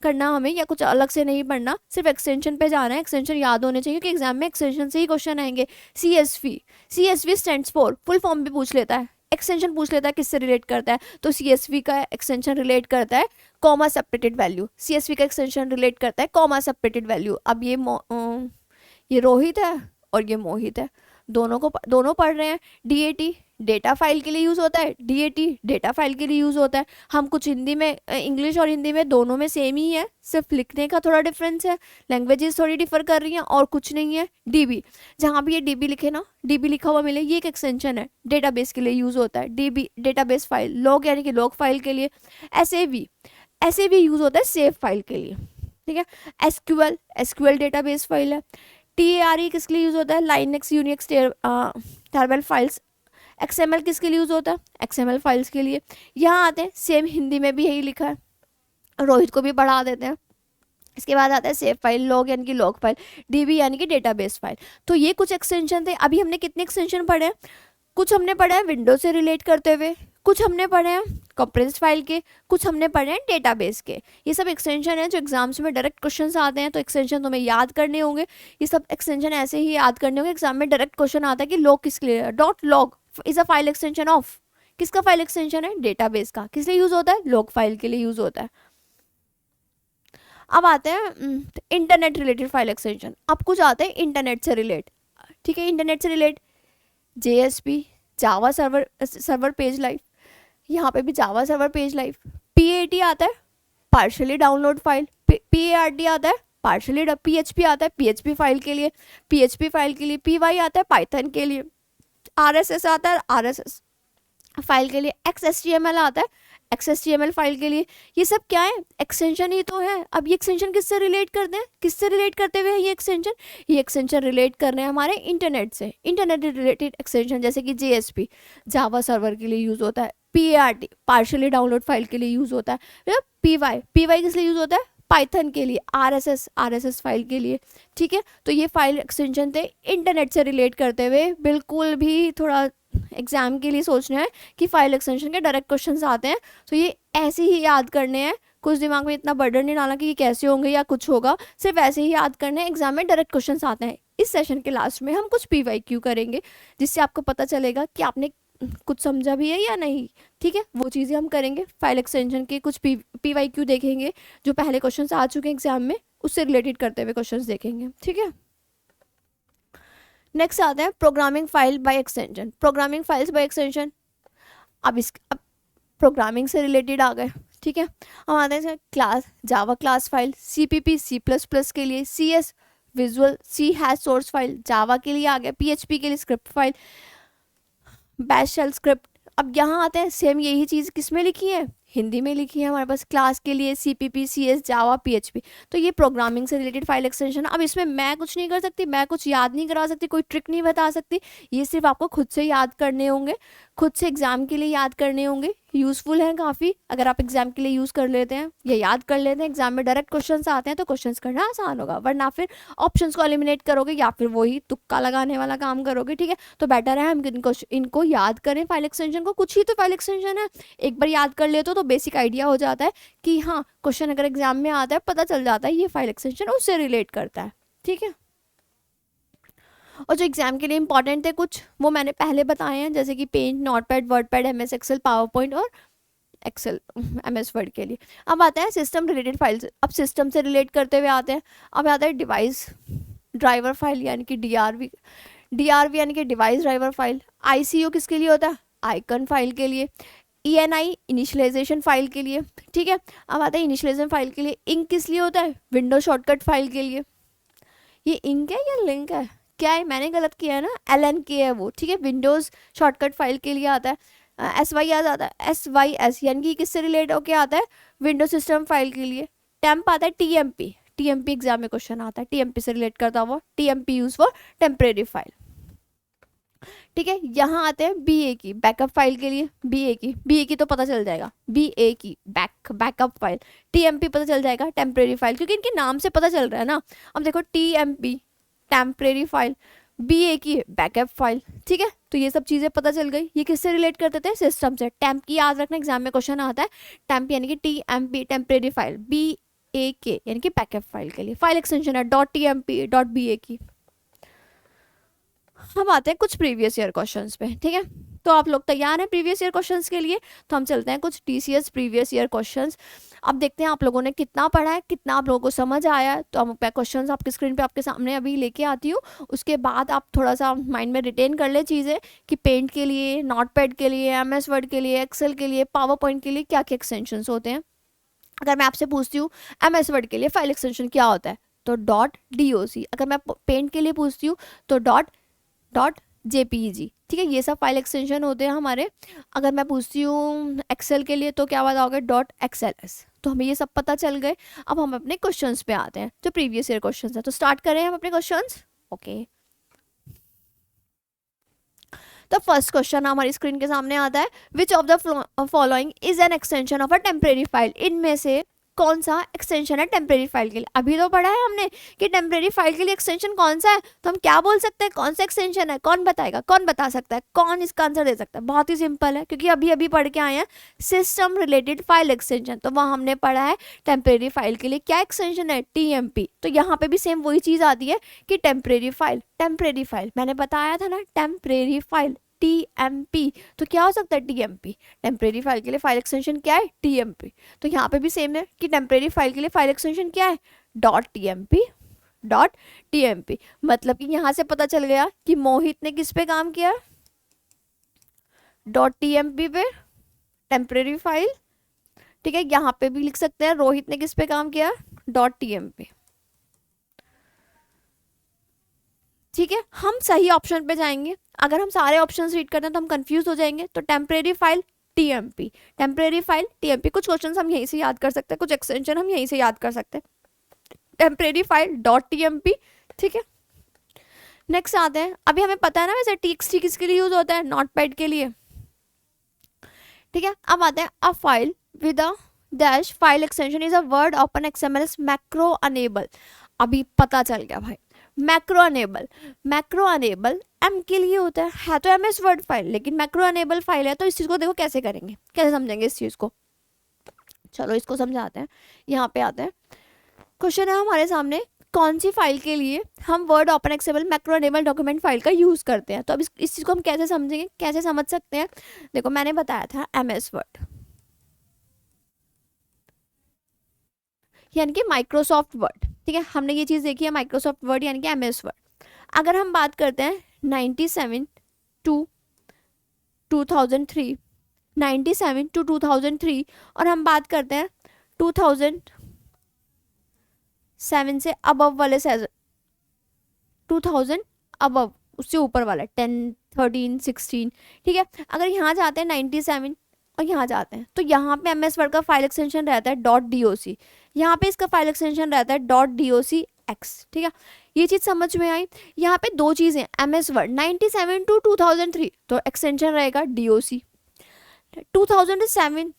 [SPEAKER 1] करना हमें, या कुछ अलग से नहीं पढ़ना, सिर्फ एक्सटेंशन पे जाना है, एक्सटेंशन याद होने चाहिए, क्योंकि एग्जाम में एक्सटेंशन से ही क्वेश्चन आएंगे। CSV stands for, full form भी पूछ लेता है, एक्सटेंशन पूछ लेता है किससे रिलेट करता है, तो CSV का एक्सटेंशन रिलेट करता है कॉमा सेपरेटेड वैल्यू, CSV का एक्सटेंशन रिलेट करता है कॉमा सेपरेटेड वैल्यू। अब ये रोहित है और ये मोहित है, दोनों पढ़ रहे हैं। DAT डेटा फाइल के लिए यूज़ होता है, DAT डेटा फाइल के लिए यूज़ होता है। हम कुछ हिंदी में, इंग्लिश और हिंदी में दोनों में सेम ही है, सिर्फ लिखने का थोड़ा डिफरेंस है, लैंग्वेजेस थोड़ी डिफर कर रही हैं, और कुछ नहीं है। DB जहाँ भी ये DB लिखे ना, DB लिखा हुआ मिले, ये एक एक्सटेंशन है, डेटाबेस के लिए यूज़ होता है। DB डेटाबेस फाइल, लॉग यानी कि लॉग फाइल के लिए। SAV यूज़ होता है सेव फाइल के लिए, ठीक है। SQL डेटाबेस फाइल है। TARE किसके लिए यूज़ होता है, Linux Unix table files. XML किसके लिए यूज़ होता है, XML फाइल्स के लिए। यहाँ आते हैं, सेम हिंदी में भी यही लिखा है, रोहित को भी पढ़ा देते हैं। इसके बाद आता है सेव फाइल, लॉग यानी कि लॉग फाइल, DB यानी कि डेटाबेस फाइल। तो ये कुछ एक्सटेंशन थे। अभी हमने कितने एक्सटेंशन पढ़े हैं, कुछ हमने पढ़ा है विंडो से रिलेट करते हुए, कुछ हमने पढ़े हैं कंप्रेस्ड फाइल के, कुछ हमने पढ़े हैं डेटाबेस के। ये सब एक्सटेंशन है जो एग्जाम्स में डायरेक्ट क्वेश्चन आते हैं, तो एक्सटेंशन तुम्हें याद करने होंगे। ये सब एक्सटेंशन ऐसे ही याद करने होंगे, एग्जाम में डायरेक्ट क्वेश्चन आता है कि लॉग किसके लिए, dot log is a file extension of, किसका फाइल एक्सटेंशन है, डेटाबेस का। किस लिए यूज होता है, लॉग फाइल के लिए यूज होता है। अब आते हैं इंटरनेट रिलेटेड फाइल एक्सटेंशन। अब कुछ आते हैं इंटरनेट से रिलेट, ठीक है, इंटरनेट से relate JSP Java server page life, यहाँ पे भी Java server page life. PAT आता है पार्शली डाउनलोड फाइल, PART आता है पार्शली, PHP आता है PHP फाइल के लिए, PHP फाइल के लिए, PY आता है पाइथन के लिए, RSS आता है RSS फाइल के लिए, XHTML आता है XHTML फाइल के लिए। ये सब क्या है, एक्सटेंशन ही तो है। अब ये एक्सटेंशन किससे रिलेट करते हैं, किससे रिलेट करते हुए ये एक्सटेंशन रिलेट कर रहे हैं हमारे इंटरनेट से, इंटरनेट रिलेटेड एक्सटेंशन, जैसे कि JSP जावा सर्वर के लिए यूज होता है, PART पार्शली डाउनलोड फाइल के लिए यूज होता है, PY किस लिए यूज होता है, पाइथन के लिए, RSS फाइल के लिए, ठीक है। तो ये फाइल एक्सटेंशन थे इंटरनेट से रिलेट करते हुए। बिल्कुल भी थोड़ा एग्जाम के लिए सोचना है कि फाइल एक्सटेंशन के डायरेक्ट क्वेश्चंस आते हैं, तो ये ऐसे ही याद करने हैं, कुछ दिमाग में इतना बर्डन नहीं डालना कि ये कैसे होंगे या कुछ होगा, सिर्फ ऐसे ही याद करने हैं, एग्जाम में डायरेक्ट क्वेश्चंस आते हैं। इस सेशन के लास्ट में हम कुछ PYQ करेंगे, जिससे आपको पता चलेगा कि आपने कुछ समझा भी है या नहीं, ठीक है, वो चीज़ें हम करेंगे। फाइल एक्सटेंशन के कुछ PYQ देखेंगे, जो पहले क्वेश्चंस आ चुके हैं एग्जाम में, उससे रिलेटेड करते हुए क्वेश्चंस देखेंगे, ठीक है। नेक्स्ट आता है programming file by extension, programming files by extension. अब प्रोग्रामिंग से रिलेटेड आ गए, ठीक है। हम आते हैं class, Java class file, CPP C++ के लिए, CS visual C hash source file Java के लिए आ गया, PHP के लिए script file, bash shell script. अब यहाँ आते हैं, सेम यही चीज़ किस में लिखी है, हिंदी में लिखी है हमारे पास, क्लास के लिए CPP CS जावा PHP। तो ये प्रोग्रामिंग से रिलेटेड फाइल एक्सटेंशन। अब इसमें मैं कुछ नहीं कर सकती, मैं कुछ याद नहीं करा सकती, कोई ट्रिक नहीं बता सकती, ये सिर्फ आपको खुद से याद करने होंगे, खुद से एग्जाम के लिए याद करने होंगे। यूज़फुल है काफ़ी, अगर आप एग्जाम के लिए यूज़ कर लेते हैं या याद कर लेते हैं, एग्जाम में डायरेक्ट क्वेश्चंस आते हैं तो क्वेश्चंस करना आसान होगा, वरना फिर ऑप्शंस को एलिमिनेट करोगे या फिर वही तुक्का लगाने वाला काम करोगे, ठीक है। तो बेटर है हम इनको याद करें, फाइल एक्सटेंशन को, कुछ ही तो फाइल एक्सटेंशन है, एक बार याद कर ले तो बेसिक आइडिया हो जाता है कि हाँ क्वेश्चन अगर एग्जाम में आता है पता चल जाता है ये फाइल एक्सटेंशन उससे रिलेट करता है, ठीक है। और जो एग्जाम के लिए इंपॉर्टेंट थे कुछ, वो मैंने पहले बताए हैं, जैसे कि Paint, Notepad, WordPad, MS Excel, PowerPoint और एक्सेल MS वर्ड के लिए। अब आता है सिस्टम रिलेटेड फाइल्स, अब सिस्टम से रिलेट करते हुए आते हैं। अब आता है डिवाइस ड्राइवर फाइल यानी कि DRV यानी कि डिवाइस ड्राइवर फाइल। ICO किसके लिए होता है, आइकन फाइल के लिए। ENI इनिशियलाइजेशन फाइल के लिए, ठीक है। अब आता है इनिशियलाइजेशन फाइल के लिए। इंक किस लिए होता है, विंडो शॉर्टकट फाइल के लिए। ये इंक है या लिंक है, क्या है, मैंने गलत किया है ना, LNK है वो, ठीक है। विंडोज़ शॉर्टकट फाइल के लिए आता है। SYS आता है, SYS यानी कि किससे रिलेट होके आता है, विंडो सिस्टम फाइल के लिए। टेम्प आता है TMP एग्जाम में क्वेश्चन आता है, TMP से रिलेट करता हुआ, TMP use for temporary file, ठीक है। यहाँ आते हैं BA की, बैकअप फाइल के लिए। BA की तो पता चल जाएगा, BA की बैकअप फाइल। TMP पता चल जाएगा, टेम्परेरी फाइल, क्योंकि इनके नाम से पता चल रहा है ना। अब देखो TMP टेम्परेरी फाइल, BA की बैकअप फाइल, ठीक है। तो ये सब चीज़ें पता चल गई। ये किससे रिलेट करते थे, सिस्टम से। टेम्प की याद रखना, एग्जाम में क्वेश्चन आता है, टेम्प यानी कि TMP टेम्परेरी फाइल, BAK यानी कि बैकअप फाइल के लिए। फाइल एक्सटेंशन है .TMP .BA की। हम आते हैं कुछ प्रीवियस ईयर क्वेश्चंस पे, ठीक है। तो आप लोग तैयार हैं प्रीवियस ईयर क्वेश्चंस के लिए, तो हम चलते हैं कुछ TCS प्रीवियस ईयर क्वेश्चंस। अब देखते हैं आप लोगों ने कितना पढ़ा है, कितना आप लोगों को समझ आया है। तो हम क्वेश्चंस आपके स्क्रीन पे आपके सामने अभी लेके आती हूँ, उसके बाद आप थोड़ा सा माइंड में रिटेन कर ले चीज़ें कि पेंट के लिए, नोटपैड के लिए, MS वर्ड के लिए, एक्सेल के लिए, पावर पॉइंट के लिए क्या क्या एक्सटेंशंस होते हैं। अगर मैं आपसे पूछती हूँ MS वर्ड के लिए फाइल एक्सटेंशन क्या होता है, तो .doc। अगर मैं पेंट के लिए पूछती हूँ तो .jpeg, ठीक है। ये सब फाइल एक्सटेंशन होते हैं हमारे। अगर मैं पूछती हूँ एक्सेल के लिए तो क्या बात होगा, .xls। तो हमें ये सब पता चल गए। अब हम अपने क्वेश्चंस पे आते हैं जो प्रीवियस ईयर क्वेश्चंस है। तो स्टार्ट करें हम अपने क्वेश्चंस, ओके। तो फर्स्ट क्वेश्चन हमारी स्क्रीन के सामने आता है, which of the following is an extension of a temporary file. इनमें से कौन सा एक्सटेंशन है टेम्परेरी फाइल के लिए। अभी तो पढ़ा है हमने कि टेम्परेरी फाइल के लिए एक्सटेंशन कौन सा है, तो हम क्या बोल सकते हैं, कौन सा एक्सटेंशन है, कौन बताएगा, कौन बता सकता है, कौन इसका आंसर दे सकता है। बहुत ही सिंपल है, क्योंकि अभी अभी पढ़ के आए हैं सिस्टम रिलेटेड फाइल एक्सटेंशन, तो वहाँ हमने पढ़ा है टेम्परेरी फाइल के लिए क्या एक्सटेंशन है, TMP। तो यहाँ पे भी सेम वही चीज़ आती है कि टेम्परेरी फाइल मैंने बताया था ना, टेम्परेरी फाइल TMP, तो क्या हो सकता है TMP। टेम्परेरी फाइल के लिए फाइल एक्सटेंशन क्या है, TMP। तो यहाँ पे भी सेम है कि टेम्परेरी फाइल के लिए फाइल एक्सटेंशन क्या है, .tmp। मतलब कि यहाँ से पता चल गया कि मोहित ने किस पे काम किया, .tmp पे, टेम्परेरी फाइल। ठीक है, यहाँ पे भी लिख सकते हैं रोहित ने किस पे काम किया, .tmp। ठीक है, हम सही ऑप्शन पे जाएंगे। अगर हम सारे ऑप्शंस रीड करते हैं तो हम कंफ्यूज हो जाएंगे। तो temporary file TMP, temporary file TMP। कुछ क्वेश्चंस हम यहीं से याद कर सकते हैं, कुछ एक्सटेंशन हम यहीं से याद कर सकते हैं। Temporary file .tmp। ठीक है, नेक्स्ट आते हैं। अभी हमें पता है ना वैसे TXT किसके लिए यूज होता है, नोटपैड के लिए। ठीक है, अब आते हैं a file with a dash file extension is a Word open XML macro enable. अभी पता चल गया भाई, मैक्रो अनेबल M के लिए होता है तो MS वर्ड फाइल, लेकिन मैक्रो अनेबल फाइल है। तो इस चीज़ को देखो कैसे करेंगे, कैसे समझेंगे इस चीज़ को। चलो इसको समझाते हैं। यहाँ पे आते हैं, क्वेश्चन है हमारे सामने, कौन सी फाइल के लिए हम Word open XML macro enable document file का यूज़ करते हैं। तो अब इस चीज़ को हम कैसे समझेंगे, कैसे समझ सकते हैं। देखो मैंने बताया था MS वर्ड यानी कि माइक्रोसॉफ्ट वर्ड। ठीक है, हमने ये चीज़ देखी है, माइक्रोसॉफ्ट वर्ड यानी कि MS वर्ड। अगर हम बात करते हैं 97 टू 2003, 97 टू 2003, और हम बात करते हैं 2007 से अबव वाले साइज, 2000 अबव, उससे ऊपर वाला 10, 13, 16। ठीक है, अगर यहाँ जाते हैं 97 और यहाँ जाते हैं तो यहाँ पे MS वर्ड का फाइल एक्सटेंशन रहता है .doc, यहाँ पे इसका फाइल एक्सटेंशन रहता है .docx। ठीक है, ये चीज़ समझ में आई। यहाँ पे दो चीज़ें, MS वर्ड 97 टू 2003 तो एक्सटेंशन रहेगा DOC, 2007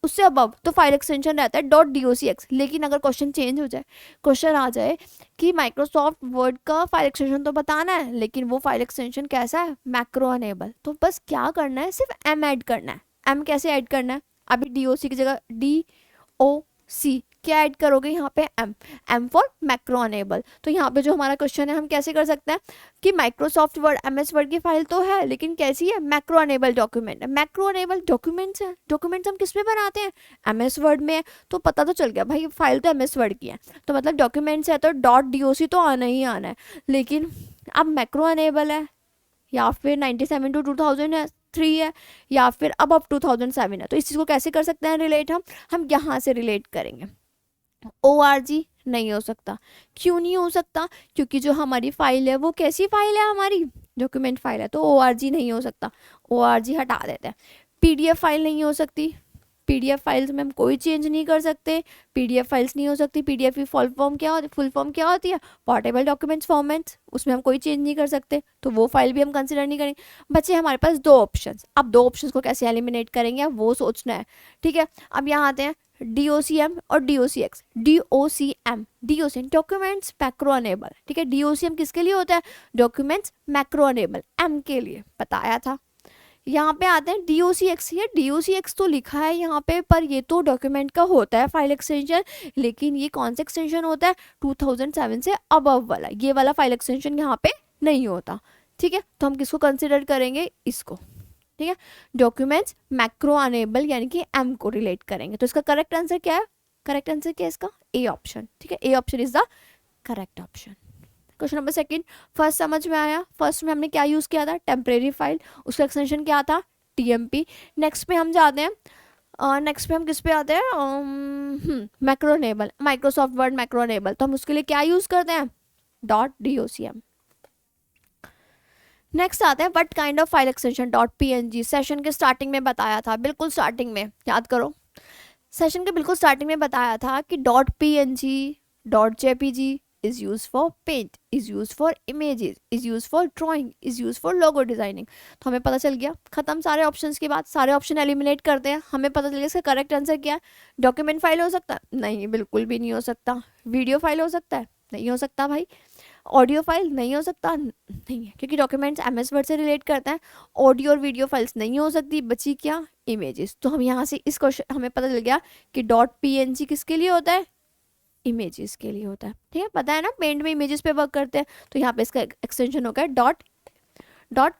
[SPEAKER 1] उससे अबव तो फाइल एक्सटेंशन रहता है .docx। लेकिन अगर क्वेश्चन चेंज हो जाए, क्वेश्चन आ जाए कि माइक्रोसॉफ्ट वर्ड का फाइल एक्सटेंशन तो बताना है, लेकिन वो फाइल एक्सटेंशन कैसा है, मैक्रो अनेबल, तो बस क्या करना है, सिर्फ M ऐड करना है। M कैसे ऐड करना है, अभी DOC की जगह DOC क्या ऐड करोगे यहाँ पे, M फॉर मैक्रो अनेबल। तो यहाँ पे जो हमारा क्वेश्चन है हम कैसे कर सकते हैं कि माइक्रोसॉफ्ट वर्ड MS वर्ड की फाइल तो है, लेकिन कैसी है, मैक्रो अनेबल डॉक्यूमेंट है। मैक्रो अनेबल डॉक्यूमेंट्स है, डॉक्यूमेंट्स हम किस में बनाते हैं, MS वर्ड में। तो पता तो चल गया भाई फाइल तो MS वर्ड की है, तो मतलब डॉक्यूमेंट्स है तो .doc तो आना ही आना है। लेकिन अब मैक्रो अनेबल है, या फिर 97 टू 2003 है, या फिर अब 2007 है। तो इस चीज़ को कैसे कर सकते हैं रिलेट, हम यहाँ से रिलेट करेंगे। ORG नहीं हो सकता। क्यों नहीं हो सकता, क्योंकि जो हमारी फाइल है वो कैसी फाइल है, हमारी डॉक्यूमेंट फाइल है, तो ORG नहीं हो सकता, ORG हटा देते हैं। PDF फाइल नहीं हो सकती, PDF फाइल्स में हम कोई चेंज नहीं कर सकते, PDF फाइल्स नहीं हो सकती। PDF की फुल फॉर्म क्या होती है, पोर्टेबल डॉक्यूमेंट्स फॉर्मेट्स, उसमें हम कोई चेंज नहीं कर सकते, तो वो फाइल भी हम कंसिडर नहीं करेंगे। बच्चे हमारे पास दो ऑप्शंस, अब दो ऑप्शंस को कैसे एलिमिनेट करेंगे अब वो सोचना है। ठीक है, अब यहाँ आते हैं DOCM और DOCX। DOCM documents macro enable. ठीक है, DOCM किसके लिए होता है, डॉक्यूमेंट्स मैक्रो अनेबल, M के लिए बताया था। यहाँ पे आते हैं DOCX, ये DOCX तो लिखा है यहाँ पे, पर ये तो डॉक्यूमेंट का होता है फाइल एक्सटेंशन, लेकिन ये कौन सा एक्सटेंशन होता है, 2007 से अबव वाला, ये वाला फाइल एक्सटेंशन यहाँ पे नहीं होता। ठीक है, तो हम किसको कंसिडर करेंगे, इसको। ठीक है, डॉक्यूमेंट्स मैक्रो अनेबल यानी कि M को रिलेट करेंगे। तो इसका करेक्ट आंसर क्या है, करेक्ट आंसर क्या है इसका, A ऑप्शन। ठीक है, A option is the correct option. Question number second, first समझ में आया, फर्स्ट में हमने क्या यूज़ किया था, टेम्परेरी फाइल, उसका एक्सटेंशन क्या था, TMP। नेक्स्ट पे हम जाते हैं, नेक्स्ट पे हम किस पे आते हैं, macro enable, Microsoft Word macro enable, तो हम उसके लिए क्या यूज़ करते हैं, .docm। नेक्स्ट आते हैं what kind of file extension, .png। Session के स्टार्टिंग में बताया था, बिल्कुल स्टार्टिंग में, याद करो, सेशन के बिल्कुल स्टार्टिंग में बताया था कि .png, .jpg, is used for paint, is used for images, is used for drawing, is used for logo designing। तो हमें पता चल गया, खत्म सारे ऑप्शंस के बाद, सारे ऑप्शन एलिमिनेट करते हैं, हमें पता चल गया इसका करेक्ट आंसर क्या है। डॉक्यूमेंट फाइल हो सकता है? नहीं, बिल्कुल भी नहीं हो सकता। वीडियो फाइल हो सकता है? नहीं हो सकता भाई। ऑडियो फाइल नहीं हो सकता? नहीं है, क्योंकि डॉक्यूमेंट्स एमएस वर्ड से रिलेट करता है। ऑडियो और वीडियो फाइल्स नहीं हो सकती, बची क्या? इमेजेस। तो हम यहाँ से इस क्वेश्चन हमें पता चल गया कि डॉट पीएनजी किसके लिए होता है? इमेजेस के लिए होता है। ठीक है, पता है ना, पेंट में इमेजेस पे वर्क करते हैं, तो यहाँ पे इसका एक्सटेंशन होगा डॉट डॉट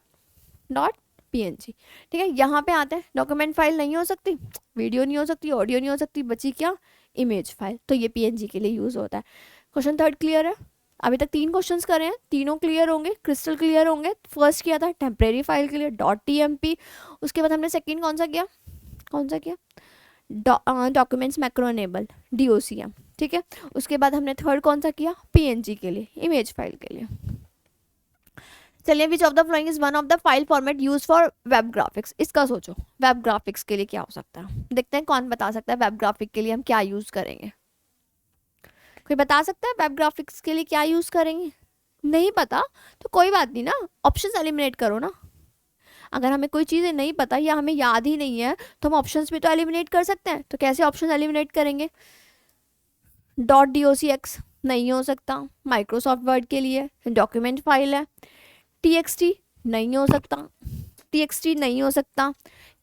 [SPEAKER 1] डॉट पीएनजी। ठीक है, यहाँ पे आते हैं, डॉक्यूमेंट फाइल नहीं हो सकती, वीडियो नहीं हो सकती, ऑडियो नहीं हो सकती, बची क्या? Image file. तो ये पीएनजी के लिए यूज होता है। क्वेश्चन थर्ड क्लियर है? अभी तक 3 क्वेश्चंस करे हैं, तीनों क्लियर होंगे, क्रिस्टल क्लियर होंगे। फर्स्ट किया था टेम्परेरी फाइल के लिए डॉट टीएमपी, उसके बाद हमने सेकंड कौन सा किया? Documents macro enable, DOCM. ठीक है, उसके बाद हमने थर्ड कौन सा किया? पीएनजी के लिए, इमेज फाइल के लिए। चलिए, विच of the following is one of the file format use for web graphics. इसका सोचो, वेब ग्राफिक्स के लिए क्या हो सकता है? देखते हैं कौन बता सकता है वेब ग्राफिक के लिए हम क्या यूज करेंगे। कोई बता सकता है वेब ग्राफिक्स के लिए क्या यूज करेंगे? नहीं पता तो कोई बात नहीं ना, ऑप्शंस एलिमिनेट करो ना। अगर हमें कोई चीज़ें नहीं पता या हमें याद ही नहीं है तो हम ऑप्शंस भी तो एलिमिनेट कर सकते हैं। तो कैसे ऑप्शन एलिमिनेट करेंगे? डॉट docx नहीं हो सकता, माइक्रोसॉफ्ट वर्ड के लिए डॉक्यूमेंट फाइल है। txt नहीं हो सकता, txt नहीं हो सकता,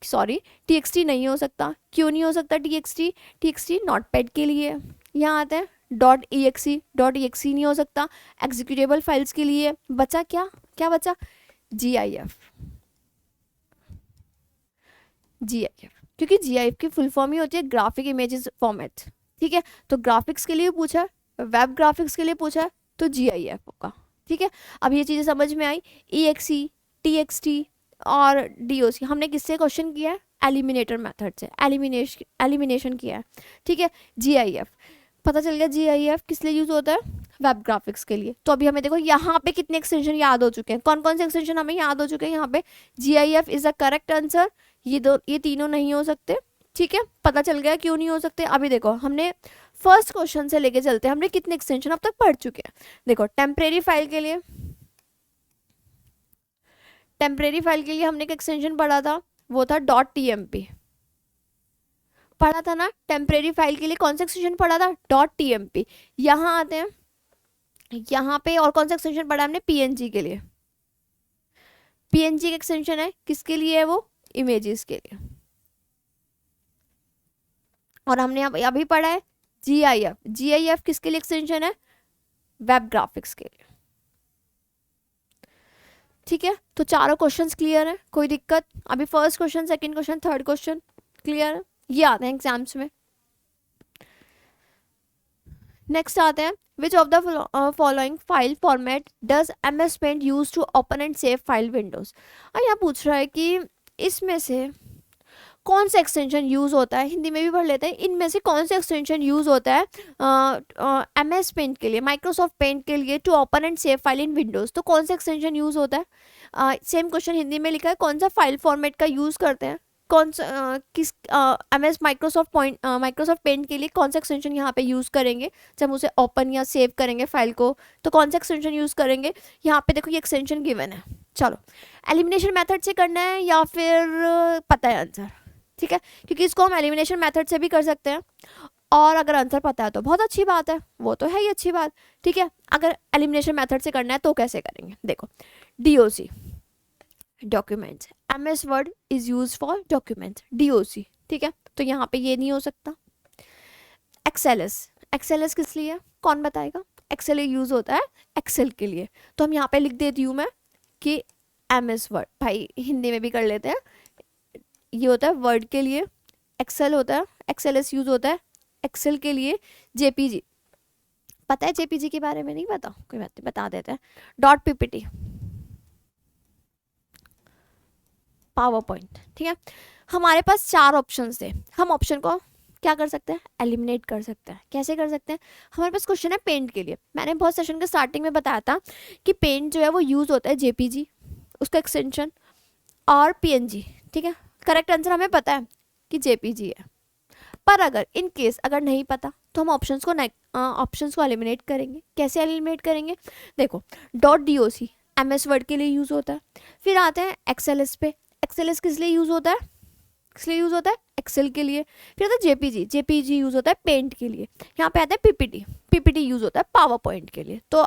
[SPEAKER 1] सॉरी txt नहीं हो सकता। क्यों नहीं हो सकता txt? txt नोटपैड के लिए। यहाँ आते हैं .exe नहीं हो सकता, एग्जीक्यूटेबल फाइल्स के लिए। बचा क्या? क्या बचा? gif, क्योंकि gif की फुल फॉर्म ही होती है ग्राफिक इमेजेस फॉर्मेट। ठीक है, तो ग्राफिक्स के लिए पूछा है, वेब ग्राफिक्स के लिए पूछा है, तो gif होगा। ठीक है, अब ये चीज़ें समझ में आई। exe, txt और doc हमने किससे क्वेश्चन किया है? एलिमिनेटर मेथड से, एलिमिनेशन किया है। ठीक है, gif पता चल गया। gif किस लिए यूज होता है? वेब ग्राफिक्स के लिए। तो अभी हमें देखो यहाँ पे कितने एक्सटेंशन याद हो चुके हैं, कौन कौन से एक्सटेंशन हमें याद हो चुके हैं यहाँ पे। gif is the correct answer. ये तीनों नहीं हो सकते। ठीक है, पता चल गया क्यों नहीं हो सकते। अभी देखो, हमने फर्स्ट क्वेश्चन से लेके चलते हैं, हमने कितने एक्सटेंशन अब तक पढ़ चुके हैं। देखो, टेम्परेरी फाइल के लिए हमने एक एक्सटेंशन पढ़ा था, वो था डॉट टीएमपी पढ़ा था ना। टेम्परेरी फाइल के लिए कौन सा एक्सटेंशन पढ़ा था? Dot TMP. यहाँ आते हैं, यहाँ पे और कौन सा एक्सटेंशन पढ़ा हमने? पीएनजी के लिए। पीएनजी का एक्सटेंशन है, किसके लिए है वो? इमेजेस के लिए। और हमने अभी पढ़ा है gif किसके लिए एक्सटेंशन है? वेब ग्राफिक्स के लिए। ठीक है, तो चारों क्वेश्चंस क्लियर है, कोई दिक्कत? अभी first question, second question, third question clear है, ये आते हैं एग्जाम्स में। नेक्स्ट आते हैं, which of the following file format does MS Paint use to open and save file Windows. और यहाँ पूछ रहा है कि इसमें से कौन सा एक्सटेंशन यूज़ होता है, हिंदी में भी पढ़ लेते हैं, इनमें से कौन सा एक्सटेंशन यूज़ होता है MS पेंट के लिए, माइक्रोसॉफ्ट पेंट के लिए, to open and save file in Windows. तो कौन सा एक्सटेंशन यूज़ होता है? सेम क्वेश्चन हिंदी में लिखा है, कौन सा फाइल फॉर्मेट का यूज़ करते हैं, कौन सा माइक्रोसॉफ्ट पेंट के लिए कौन सा एक्सटेंशन यहाँ पे यूज़ करेंगे जब उसे ओपन या सेव करेंगे फाइल को, तो कौन सा एक्सटेंशन यूज़ करेंगे। यहाँ पे देखो, ये एक्सटेंशन गिवन है। चलो, एलिमिनेशन मेथड से करना है या फिर पता है आंसर? ठीक है, क्योंकि इसको हम एलिमिनेशन मेथड से भी कर सकते हैं, और अगर आंसर पता है तो बहुत अच्छी बात है, वो तो है ही अच्छी बात। ठीक है, अगर एलिमिनेशन मेथड से करना है तो कैसे करेंगे? देखो, DOC documents, MS word is use for documents, DOC। ठीक है, तो यहाँ पे ये नहीं हो सकता। XLS किस लिए? कौन बताएगा? एक्सेल यूज होता है एक्सेल के लिए, तो हम यहाँ पे लिख देती हूँ मैं कि MS वर्ड, भाई हिंदी में भी कर लेते हैं, ये होता है वर्ड के लिए, एक्सेल होता है, XLS यूज होता है एक्सेल के लिए। JPG पता है? JPG के बारे में नहीं पता? कोई बात नहीं, बता देते हैं। .PPT power point. ठीक है, हमारे पास 4 ऑप्शन थे, हम ऑप्शन को क्या कर सकते हैं? एलिमिनेट कर सकते हैं। कैसे कर सकते हैं? हमारे पास क्वेश्चन है पेंट के लिए, मैंने बहुत सेशन के स्टार्टिंग में बताया था कि पेंट जो है वो यूज होता है JPG उसका एक्सटेंशन और PNG। ठीक है, करेक्ट आंसर हमें पता है कि JPG है। पर अगर इन केस अगर नहीं पता तो हम ऑप्शंस को एलिमिनेट करेंगे। कैसे एलिमिनेट करेंगे? देखो, .doc MS वर्ड के लिए यूज़ होता है। फिर आते हैं XLS पे। XLS किस लिए यूज़ होता है? किस लिए यूज़ होता है? एक्सेल के लिए। फिर आता है JPG यूज़ होता है पेंट के लिए। यहाँ पे आता है PPT यूज़ होता है पावर पॉइंट के लिए। तो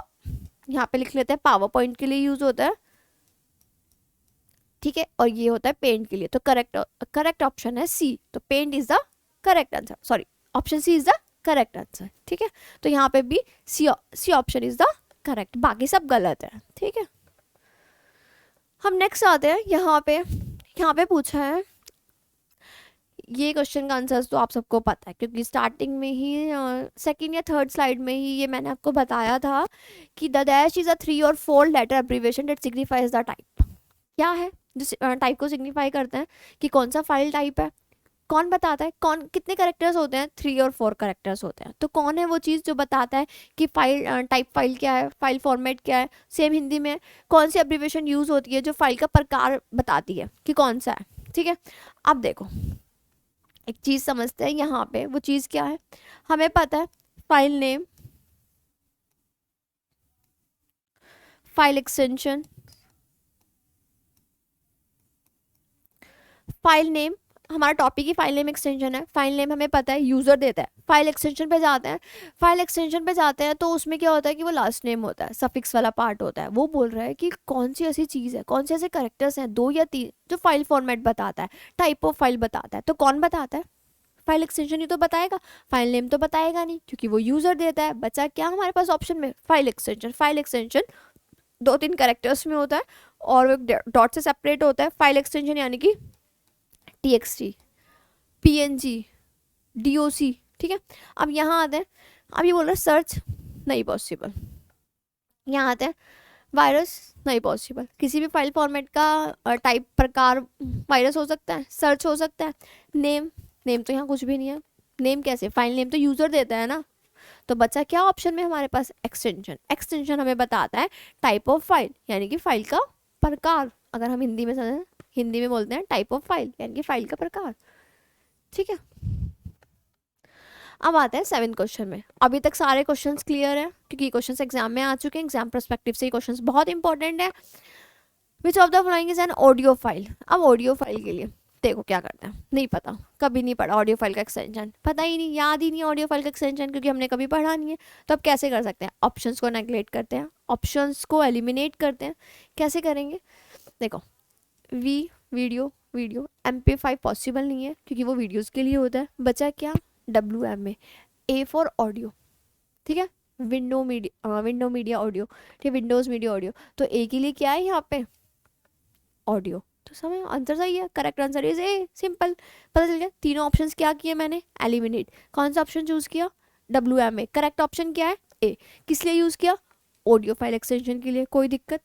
[SPEAKER 1] यहाँ पे लिख लेते हैं पावर पॉइंट के लिए यूज़ होता है, ठीक है, और ये होता है पेंट के लिए। तो करेक्ट ऑप्शन है सी। तो Paint is the correct answer, sorry option C is the correct answer, ठीक है। तो यहाँ पे भी C option is the correct, बाकी सब गलत है, ठीक है। हम नेक्स्ट आते हैं। यहाँ पे पूछा है, ये क्वेश्चन का आंसर तो आप सबको पता है क्योंकि स्टार्टिंग में ही सेकंड या थर्ड स्लाइड में ही ये मैंने आपको बताया था कि the dash is a 3 or 4 letter abbreviation that signifies the type. क्या है जो टाइप को सिग्निफाई करते हैं कि कौन सा फाइल टाइप है? कौन बताता है? कितने करेक्टर्स होते हैं? 3 और 4 करेक्टर्स होते हैं। तो कौन है वो चीज़ जो बताता है कि टाइप फाइल क्या है, फाइल फॉर्मेट क्या है? सेम हिंदी में कौन सी एब्रीविएशन यूज़ होती है जो फाइल का प्रकार बताती है कि कौन सा है, ठीक है। अब देखो एक चीज़ समझते हैं, यहाँ पे वो चीज़ क्या है? हमें पता है file name, file extension, file name हमारा टॉपिक ही फाइल नेम एक्सटेंशन है। फाइल नेम हमें पता है यूज़र देता है। फाइल एक्सटेंशन पे जाते हैं तो उसमें क्या होता है कि वो लास्ट नेम होता है, सफिक्स वाला पार्ट होता है। वो बोल रहा है कि कौन सी ऐसी चीज़ है, कौन से ऐसे करेक्टर्स हैं 2 या 3 जो फाइल फॉर्मेट बताता है, टाइप ऑफ फाइल बताता है। तो कौन बताता है? फाइल एक्सटेंशन ही तो बताएगा, फाइल नेम तो बताएगा नहीं क्योंकि वो यूज़र देता है। बचा क्या हमारे पास ऑप्शन में? File extension. File extension 2-3 characters में होता है और वो डॉट से सेपरेट होता है। फाइल एक्सटेंशन यानी कि TXT, PNG, DOC, ठीक है। अब यहाँ आते हैं, अब ये बोल रहा है सर्च नहीं पॉसिबल। यहाँ आते हैं वायरस नहीं पॉसिबल। किसी भी फाइल फॉर्मेट का टाइप प्रकार वायरस हो सकता है, सर्च हो सकता है। नेम तो यहाँ कुछ भी नहीं है। नेम कैसे? फाइल नेम तो यूज़र देता है ना। तो बचा क्या ऑप्शन में हमारे पास? एक्सटेंशन हमें बताता है टाइप ऑफ फाइल यानी कि फाइल का प्रकार। अगर हम हिंदी में बोलते हैं टाइप ऑफ फाइल यानी कि फाइल का प्रकार, ठीक है। अब आते हैं 7th क्वेश्चन में। अभी तक सारे क्वेश्चंस क्लियर है क्योंकि क्वेश्चंस एग्जाम में आ चुके हैं। एग्जाम पर्सपेक्टिव से ये क्वेश्चंस बहुत इंपॉर्टेंट है। Which of the following is an audio file? अब ऑडियो फाइल के लिए देखो क्या करते हैं, नहीं पता, कभी नहीं पढ़ा ऑडियो फाइल का एक्सटेंशन, पता ही नहीं, याद ही नहीं ऑडियो फाइल का एक्सटेंशन क्योंकि हमने कभी पढ़ा नहीं है। तो अब कैसे कर सकते हैं? ऑप्शंस को नेगलेक्ट करते हैं, ऑप्शंस को एलिमिनेट करते हैं। कैसे करेंगे? देखो, वीडियो MP5 पॉसिबल नहीं है क्योंकि वो वीडियोस के लिए होता है। बचा क्या? WMA, A फॉर ऑडियो, ठीक है। विंडो मीडिया ऑडियो, ठीक, विंडोज़ मीडिया ऑडियो। तो A के लिए क्या है यहाँ पे? ऑडियो। तो समय आंसर सही है, correct answer is a. Simple, पता चल गया। तीनों ऑप्शंस क्या किए मैंने? एलिमिनेट। कौन सा ऑप्शन चूज किया? WMA। करेक्ट ऑप्शन क्या है? ए। किस लिए यूज़ किया? ऑडियो फाइल एक्सटेंशन के लिए। कोई दिक्कत?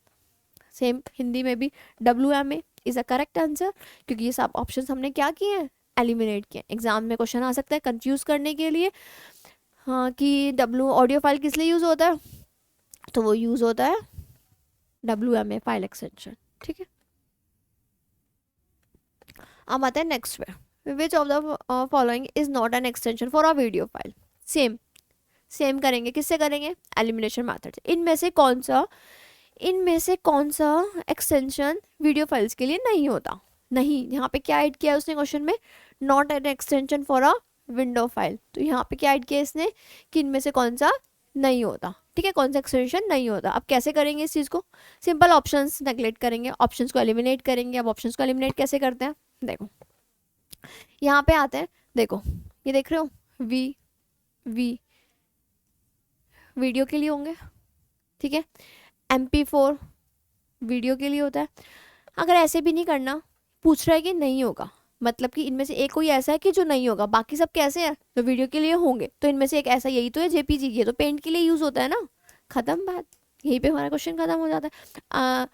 [SPEAKER 1] सेम हिंदी में भी WMA is a correct answer क्योंकि ये सब ऑप्शंस हमने क्या किए हैं? एलिमिनेट किए। एग्जाम में क्वेश्चन आ सकता है कंफ्यूज करने के लिए, हाँ, कि ऑडियो फाइल किस लिए यूज़ होता है? तो वो यूज़ होता है WMA फाइल एक्सटेंशन, ठीक है। अब आता है नेक्स्ट पे, विच of the following is not an extension for a video file? Same करेंगे। किससे करेंगे? एलिमिनेशन मेथड से। इनमें से कौन सा एक्सटेंशन वीडियो फाइल्स के लिए नहीं होता? नहीं, यहाँ पे क्या ऐड किया है उसने क्वेश्चन में? Not an extension for a window file. तो यहाँ पे क्या ऐड किया इसने कि इनमें से कौन सा नहीं होता, ठीक है, कौन सा एक्सटेंशन नहीं होता। अब कैसे करेंगे इस चीज़ को? सिंपल, ऑप्शंस नेगलेक्ट करेंगे, ऑप्शंस को एलिमिनेट करेंगे। अब ऑप्शंस को एलिमिनेट कैसे करते हैं? देखो, यहाँ पे आते हैं, देखो ये देख रहे हो, वीडियो के लिए होंगे, ठीक है। MP4 वीडियो के लिए होता है। अगर ऐसे भी नहीं करना, पूछ रहा है कि नहीं होगा, मतलब कि इनमें से एक कोई ऐसा है कि जो नहीं होगा, बाकी सब कैसे हैं? तो वीडियो के लिए होंगे। तो इनमें से एक ऐसा, यही तो है JPG, ये तो पेंट के लिए यूज़ होता है ना। ख़त्म बात, यहीं पे हमारा क्वेश्चन ख़त्म हो जाता है।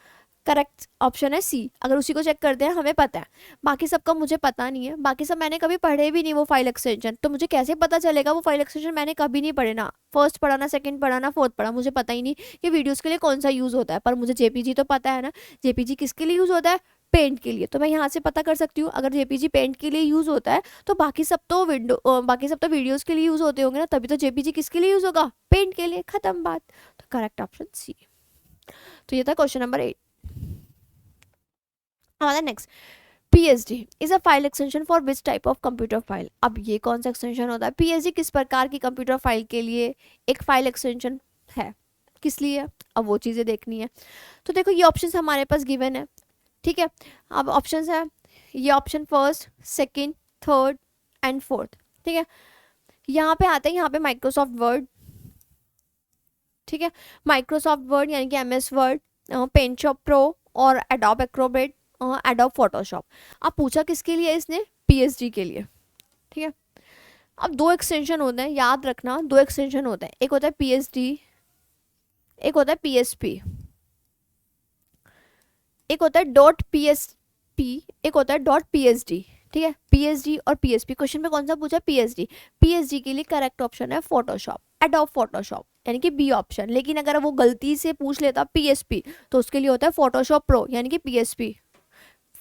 [SPEAKER 1] करेक्ट ऑप्शन है सी। अगर उसी को चेक करते हैं, हमें पता है, बाकी सबका मुझे पता नहीं है, बाकी सब मैंने कभी पढ़े भी नहीं वो फाइल एक्सटेंशन। तो मुझे कैसे पता चलेगा वो फाइल एक्सटेंशन? मैंने कभी नहीं पढ़े ना, फर्स्ट पढ़ा ना सेकंड पढ़ा ना फोर्थ पढ़ा, मुझे पता ही नहीं कि वीडियोस के लिए कौन सा यूज़ होता है। पर मुझे JPG तो पता है ना। JPG किसके लिए यूज़ होता है? पेंट के लिए, तो मैं यहाँ से पता कर सकती हूँ अगर जेपीजी पेंट के लिए यूज होता है तो बाकी सब तो वीडियोस के लिए यूज होते होंगे ना, तभी तो जेपीजी किसके लिए यूज होगा, पेंट के लिए, खत्म बात। तो करेक्ट ऑप्शन सी। तो ये था क्वेश्चन नंबर 8। हमारा next, PSD is a file extension for which type of computer file. अब ये कौन सा एक्सटेंशन होता है, पीएसडी किस प्रकार की कंप्यूटर फाइल के लिए एक फाइल एक्सटेंशन है, किस लिए, अब वो चीज़ें देखनी है। तो देखो ये ऑप्शन हमारे पास गिवन है, ठीक है। अब ऑप्शन है ये option first, second, third and fourth, ठीक है। यहाँ पे आते हैं, यहाँ पे माइक्रोसॉफ्ट वर्ड, ठीक है, माइक्रोसॉफ्ट वर्ड यानी कि एमएस वर्ड, पेंटशॉप प्रो और एडोब एक्रोबेट, एडोब फोटोशॉप। अब पूछा किसके लिए इसने, पीएसडी के लिए, ठीक है। अब दो एक्सटेंशन होते हैं, याद रखना, दो एक्सटेंशन होते हैं, एक होता है पीएसडी, एक होता है पीएसपी, एक होता है डॉट पीएसपी, एक होता है डॉट पीएसडी, ठीक है। पीएसडी और पीएसपी, क्वेश्चन में कौन सा पूछा, पीएसडी। पीएसडी के लिए करेक्ट ऑप्शन है फोटोशॉप, एडोब फोटोशॉप, यानी कि बी ऑप्शन। लेकिन अगर वो गलती से पूछ लेता पीएसपी तो उसके लिए होता है फोटोशॉप प्रो यानी कि पीएसपी,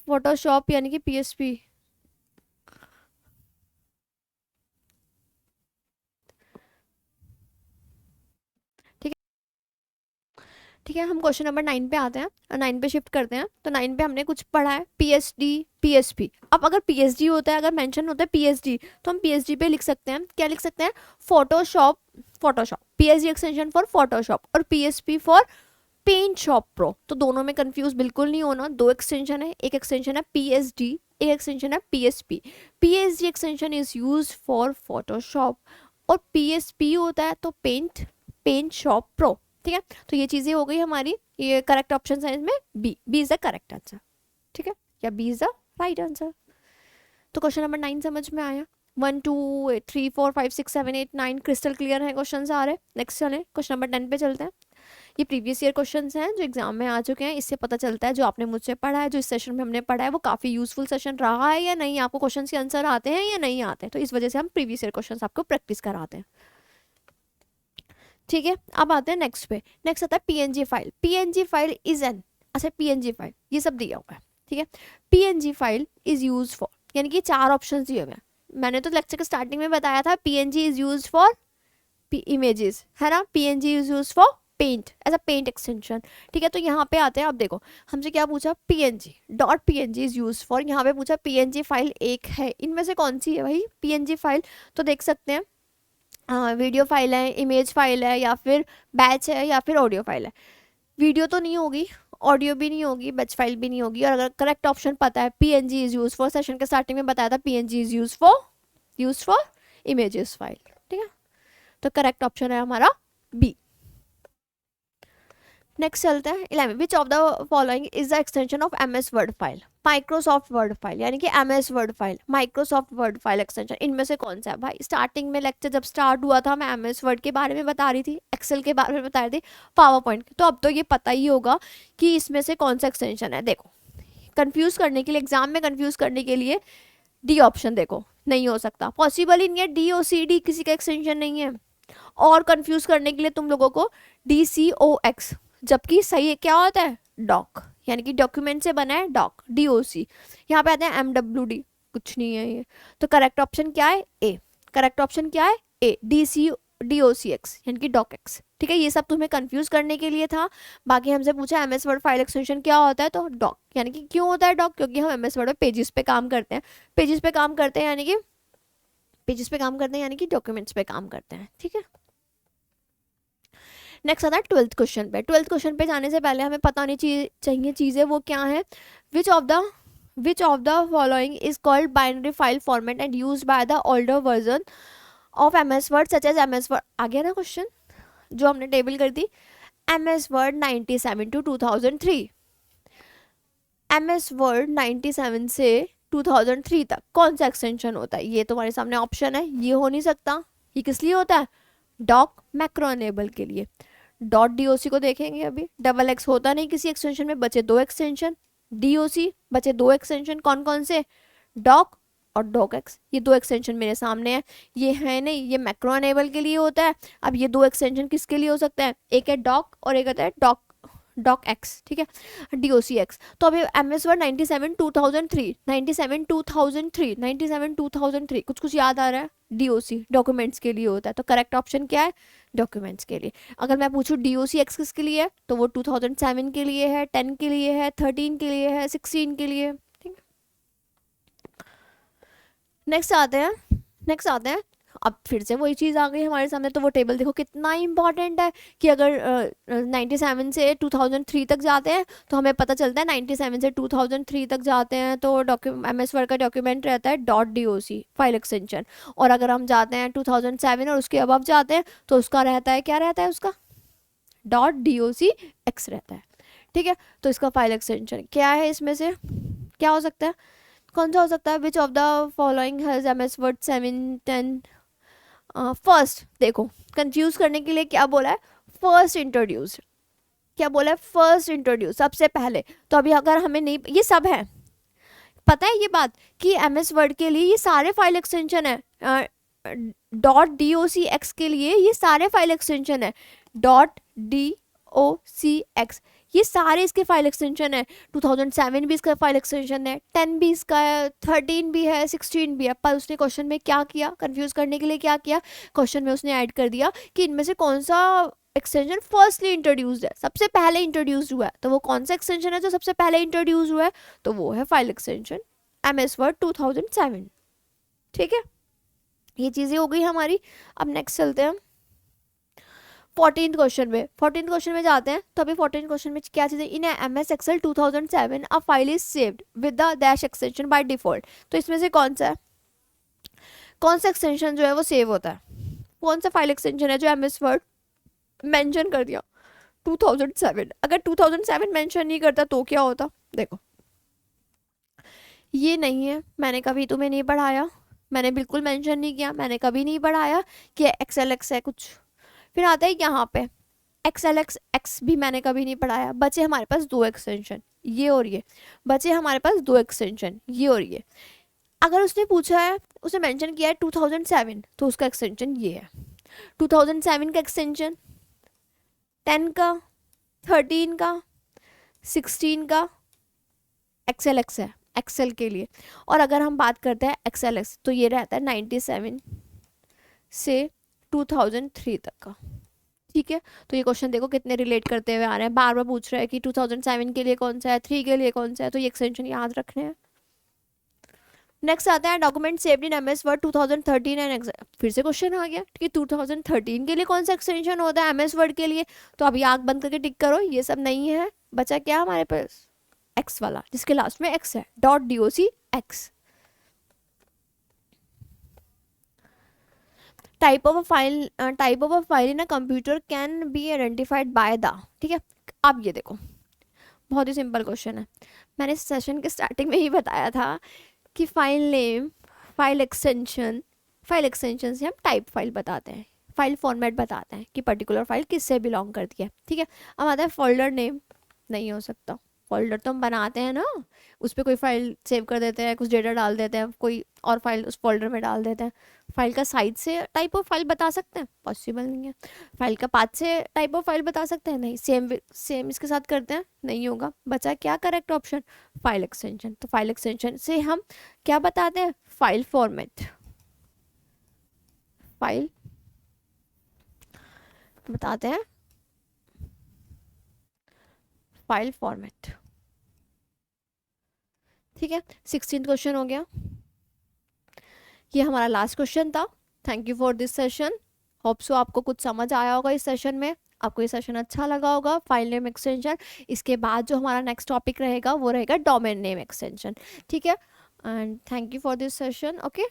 [SPEAKER 1] फोटोशॉप यानी कि पीएसपी। ठीक है, हम क्वेश्चन नंबर 9 पे आते हैं और 9 पे शिफ्ट करते हैं। तो 9 पे हमने कुछ पढ़ा है पीएसडी, पीएसपी। अब अगर पीएसडी होता है, अगर मेंशन होता है पीएसडी, तो हम पीएसडी पे लिख सकते हैं, क्या लिख सकते हैं, Photoshop, Photoshop, PSD extension for Photoshop, और PSP for Paint Shop Pro. तो दोनों में कंफ्यूज बिल्कुल नहीं होना, दो एक्सटेंशन है, एक एक्सटेंशन है पीएसडी, एक एक्सटेंशन है PSP. PSD extension is use for Photoshop और पीएसपी होता है तो पेंट शॉप प्रो, ठीक है। तो ये चीजें हो गई हमारी, ये करेक्ट ऑप्शन है इसमें B is the correct answer, ठीक है, या B is the right answer. तो क्वेश्चन नंबर 9 समझ में आया, 1 2 3 4 5 6 7 8 9 क्रिस्टल क्लियर है क्वेश्चन आ रहे हैं। नेक्स्ट चलें, क्वेश्चन नंबर 10 पे चलते हैं। ये प्रीवियस ईयर क्वेश्चंस हैं जो एग्जाम में आ चुके हैं, इससे पता चलता है जो आपने मुझसे पढ़ा है, जो इस सेशन में हमने पढ़ा है वो काफ़ी यूजफुल सेशन रहा है या नहीं, आपको क्वेश्चन के आंसर आते हैं या नहीं आते हैं। तो इस वजह से हम प्रीवियस ईयर क्वेश्चन आपको प्रैक्टिस कराते हैं, ठीक है। अब आते हैं नेक्स्ट पे। नेक्स्ट आता है PNG file. PNG file is an, अच्छा पीएनजी फाइल ये सब दिया हुआ है, ठीक है। PNG file is use for, यानी कि 4 ऑप्शन दिए हुए हैं। मैंने तो लेक्चर के स्टार्टिंग में बताया था PNG is use for images, है ना, PNG is use for Paint, as a Paint extension, ठीक है। तो यहाँ पे आते हैं, अब देखो हमसे क्या पूछा, PNG dot PNG is use for, यहाँ पे पूछा पीएनजी फाइल एक है, इनमें से कौन सी है भाई पीएनजी फाइल। तो देख सकते हैं वीडियो फाइल है, इमेज फाइल है, या फिर बैच है, या फिर ऑडियो फाइल है। वीडियो तो नहीं होगी, ऑडियो भी नहीं होगी, बैच फाइल भी नहीं होगी। और अगर करेक्ट ऑप्शन पता है PNG is use for, session के स्टार्टिंग में बताया था PNG is use for images file, ठीक है। तो करेक्ट ऑप्शन है हमारा बी। नेक्स्ट चलते हैं 11, विच of the following is the extension of MS word file. Microsoft word file यानी कि MS word file, Microsoft word file extension, इनमें से कौन सा है भाई। स्टार्टिंग में लेक्चर जब स्टार्ट हुआ था मैं एमएस वर्ड के बारे में बता रही थी, एक्सेल के बारे में बता रही थी, पावर पॉइंट, तो अब तो ये पता ही होगा कि इसमें से कौन सा एक्सटेंशन है। देखो कंफ्यूज करने के लिए, एग्जाम में कंफ्यूज करने के लिए डी ऑप्शन देखो नहीं हो सकता, पॉसिबल ही नहीं है, डी ओ सी डी किसी का एक्सटेंशन नहीं है। और कंफ्यूज करने के लिए तुम लोगों को डी सी ओ एक्स, जबकि सही है क्या होता है डॉक, यानी कि डॉक्यूमेंट से बना है डॉक, डीओसी। यहाँ पे आते हैं एमडब्ल्यूडी, कुछ नहीं है ये। तो करेक्ट ऑप्शन क्या है ए, करेक्ट ऑप्शन क्या है ए, डीओसीएक्स यानी कि डॉक एक्स, ठीक है। ये सब तुम्हें कंफ्यूज करने के लिए था। बाकी हमसे पूछा एमएस वर्ड फाइल एक्सटेंशन क्या होता है, तो डॉक, यानी कि क्यों होता है डॉक, क्योंकि हम एमएस वर्ड में पेजेस पे काम करते हैं, पेजेस पे काम करते हैं, यानी कि पेजेस पे काम करते हैं, यानी कि डॉक्यूमेंट्स पे काम करते हैं, ठीक है। नेक्स्ट आता है 12th क्वेश्चन पे। 12th क्वेश्चन पे जाने से पहले हमें पता नहीं चाहिए चीज़ें, वो क्या है, which of the following is called binary file format and use by the older version of MS Word such as MS Word. आ गया ना क्वेश्चन जो हमने टेबल कर दी, MS Word 97 to 2003, MS Word 97 से 2003 तक कौन सा एक्सटेंशन होता है। ये तुम्हारे सामने ऑप्शन है, ये हो नहीं सकता, ये किस लिए होता है, डॉक मैक्रो एनेबल के लिए। डॉट डीओसी को देखेंगे अभी, डबल एक्स होता नहीं किसी एक्सटेंशन में, बचे 2 एक्सटेंशन, डीओसी बचे 2 एक्सटेंशन, कौन कौन से, डॉक और डॉक एक्स। ये 2 एक्सटेंशन मेरे सामने है, ये है नहीं, ये मैक्रो एनेबल के लिए होता है। अब ये 2 एक्सटेंशन किसके लिए हो सकता है, एक है डॉक और एक होता है डॉक एक्स, ठीक है, DOC एक्स। तो अभी MS वर्ड 97 2003, 97 2003, 97 2003, कुछ कुछ याद आ रहा है? DOC डॉक्यूमेंट्स के लिए होता है, तो करेक्ट ऑप्शन क्या है? डॉक्यूमेंट्स के लिए। अगर मैं पूछूं DOC एक्स किसके लिए है, तो वो 2007 के लिए है, 10 के लिए है, 13 के लिए है, 16 के लिए। ठीक है, नेक्स्ट आते हैं। अब फिर से वही चीज़ आ गई हमारे सामने, तो वो टेबल देखो कितना इंपॉर्टेंट है कि अगर 97 से 2003 तक जाते हैं तो हमें पता चलता है 97 से 2003 तक जाते हैं तो MS वर्ड का डॉक्यूमेंट रहता है .doc फाइल एक्सटेंशन। और अगर हम जाते हैं 2007 और उसके अबव जाते हैं तो उसका रहता है, क्या रहता है उसका? .doc x रहता है। ठीक है, तो इसका फाइल एक्सटेंशन क्या है, इसमें से क्या हो सकता है, कौन सा हो सकता है? Which of the following has MS word 7 10? First देखो, कंफ्यूज करने के लिए क्या बोला है? First introduce. क्या बोला है? फर्स्ट इंट्रोड्यूस, सबसे पहले। तो अभी अगर हमें नहीं, ये सब है, पता है ये बात कि MS वर्ड के लिए ये सारे फाइल एक्सटेंशन है, .doc x के लिए ये सारे फाइल एक्सटेंशन है, .doc x, ये सारे इसके फाइल एक्सटेंशन है। 2007 भी इसका फाइल एक्सटेंशन है, 10 भी इसका है, 13 भी है, 16 भी है। पर उसने क्वेश्चन में क्या किया, कंफ्यूज करने के लिए क्या किया, क्वेश्चन में उसने ऐड कर दिया कि इनमें से कौन सा एक्सटेंशन फर्स्टली इंट्रोड्यूस्ड है, सबसे पहले इंट्रोड्यूस हुआ है। तो वो कौन सा एक्सटेंशन है जो सबसे पहले इंट्रोड्यूस हुआ है? तो वो है फाइल एक्सटेंशन MS वर्ड 2007। ठीक है, ये चीज़ें हो गई हमारी। अब नेक्स्ट चलते हैं 14th क्वेश्चन में। 14th क्वेश्चन में जाते हैं। तो अभी 14th क्वेश्चन में क्या चीज़ है? इन MS Excel 2007 a file is saved with the dash extension by default. तो इसमें से कौन सा है, कौन सा एक्सटेंशन जो है वो सेव होता है? कौन सा फाइल एक्सटेंशन है जो MS वर्ड मेंशन कर दिया 2007? अगर 2007 मेंशन नहीं करता तो क्या होता? देखो, ये नहीं है, मैंने कभी तुम्हें नहीं पढ़ाया, मैंने बिल्कुल मेंशन नहीं किया, मैंने कभी नहीं पढ़ाया कि XLX है कुछ। फिर आता है यहाँ पे XLX X भी मैंने कभी नहीं पढ़ाया। बचे हमारे पास दो एक्सटेंशन, ये और ये, बचे हमारे पास दो एक्सटेंशन, ये और ये। अगर उसने पूछा है, उसने मेंशन किया है 2007, तो उसका एक्सटेंशन ये है। 2007 का एक्सटेंशन 10 का, 13 का, 16 का XLX है, एक्सेल के लिए। और अगर हम बात करते हैं XLX तो ये रहता है 97 से 2003 तक का। ठीक है, तो ये क्वेश्चन देखो कितने रिलेट करते हुए आ रहे हैं, बार बार पूछ रहा है कि 2007 के लिए कौन सा है, 3 के लिए कौन सा है, तो ये एक्सटेंशन याद रखने हैं। नेक्स्ट आता है document saved in MS word 2013 and फिर से क्वेश्चन आ गया कि 2013 के लिए कौन सा एक्सटेंशन होता है MS वर्ड के लिए। तो अभी आग बंद करके टिक करो, ये सब नहीं है, बचा क्या हमारे पास? X वाला, जिसके लास्ट में X है, .doc x। Type of a file in a computer can be identified by the. ठीक है, अब ये देखो बहुत ही सिंपल क्वेश्चन है। मैंने सेशन के स्टार्टिंग में ही बताया था कि फाइल नेम, फाइल एक्सटेंशन से हम टाइप फाइल बताते हैं, फाइल फॉर्मेट बताते हैं कि पर्टिकुलर फाइल किससे बिलोंग करती है। ठीक है, अब आता है फोल्डर नेम। नहीं हो सकता, फोल्डर तो हम बनाते हैं ना, उस पर कोई फाइल सेव कर देते हैं, कुछ डेटा डाल देते हैं, कोई और फाइल उस फोल्डर में डाल देते हैं। फाइल का साइज से टाइप ऑफ फाइल बता सकते हैं? पॉसिबल नहीं है। फाइल का पाथ से टाइप ऑफ फाइल बता सकते हैं? नहीं। सेम इसके साथ करते हैं? नहीं होगा। बचा क्या करेक्ट ऑप्शन? File extension. तो फाइल एक्सटेंशन से हम क्या बताते हैं? फाइल फॉर्मेट, फाइल बताते हैं, फाइल फॉर्मेट। ठीक है, 16th क्वेश्चन हो गया, ये हमारा लास्ट क्वेश्चन था। Thank you for this session, hope so आपको कुछ समझ आया होगा इस सेशन में, आपको ये सेशन अच्छा लगा होगा। फाइल नेम एक्सटेंशन, इसके बाद जो हमारा नेक्स्ट टॉपिक रहेगा वो रहेगा डोमेन नेम एक्सटेंशन। ठीक है, and thank you for this session. Okay.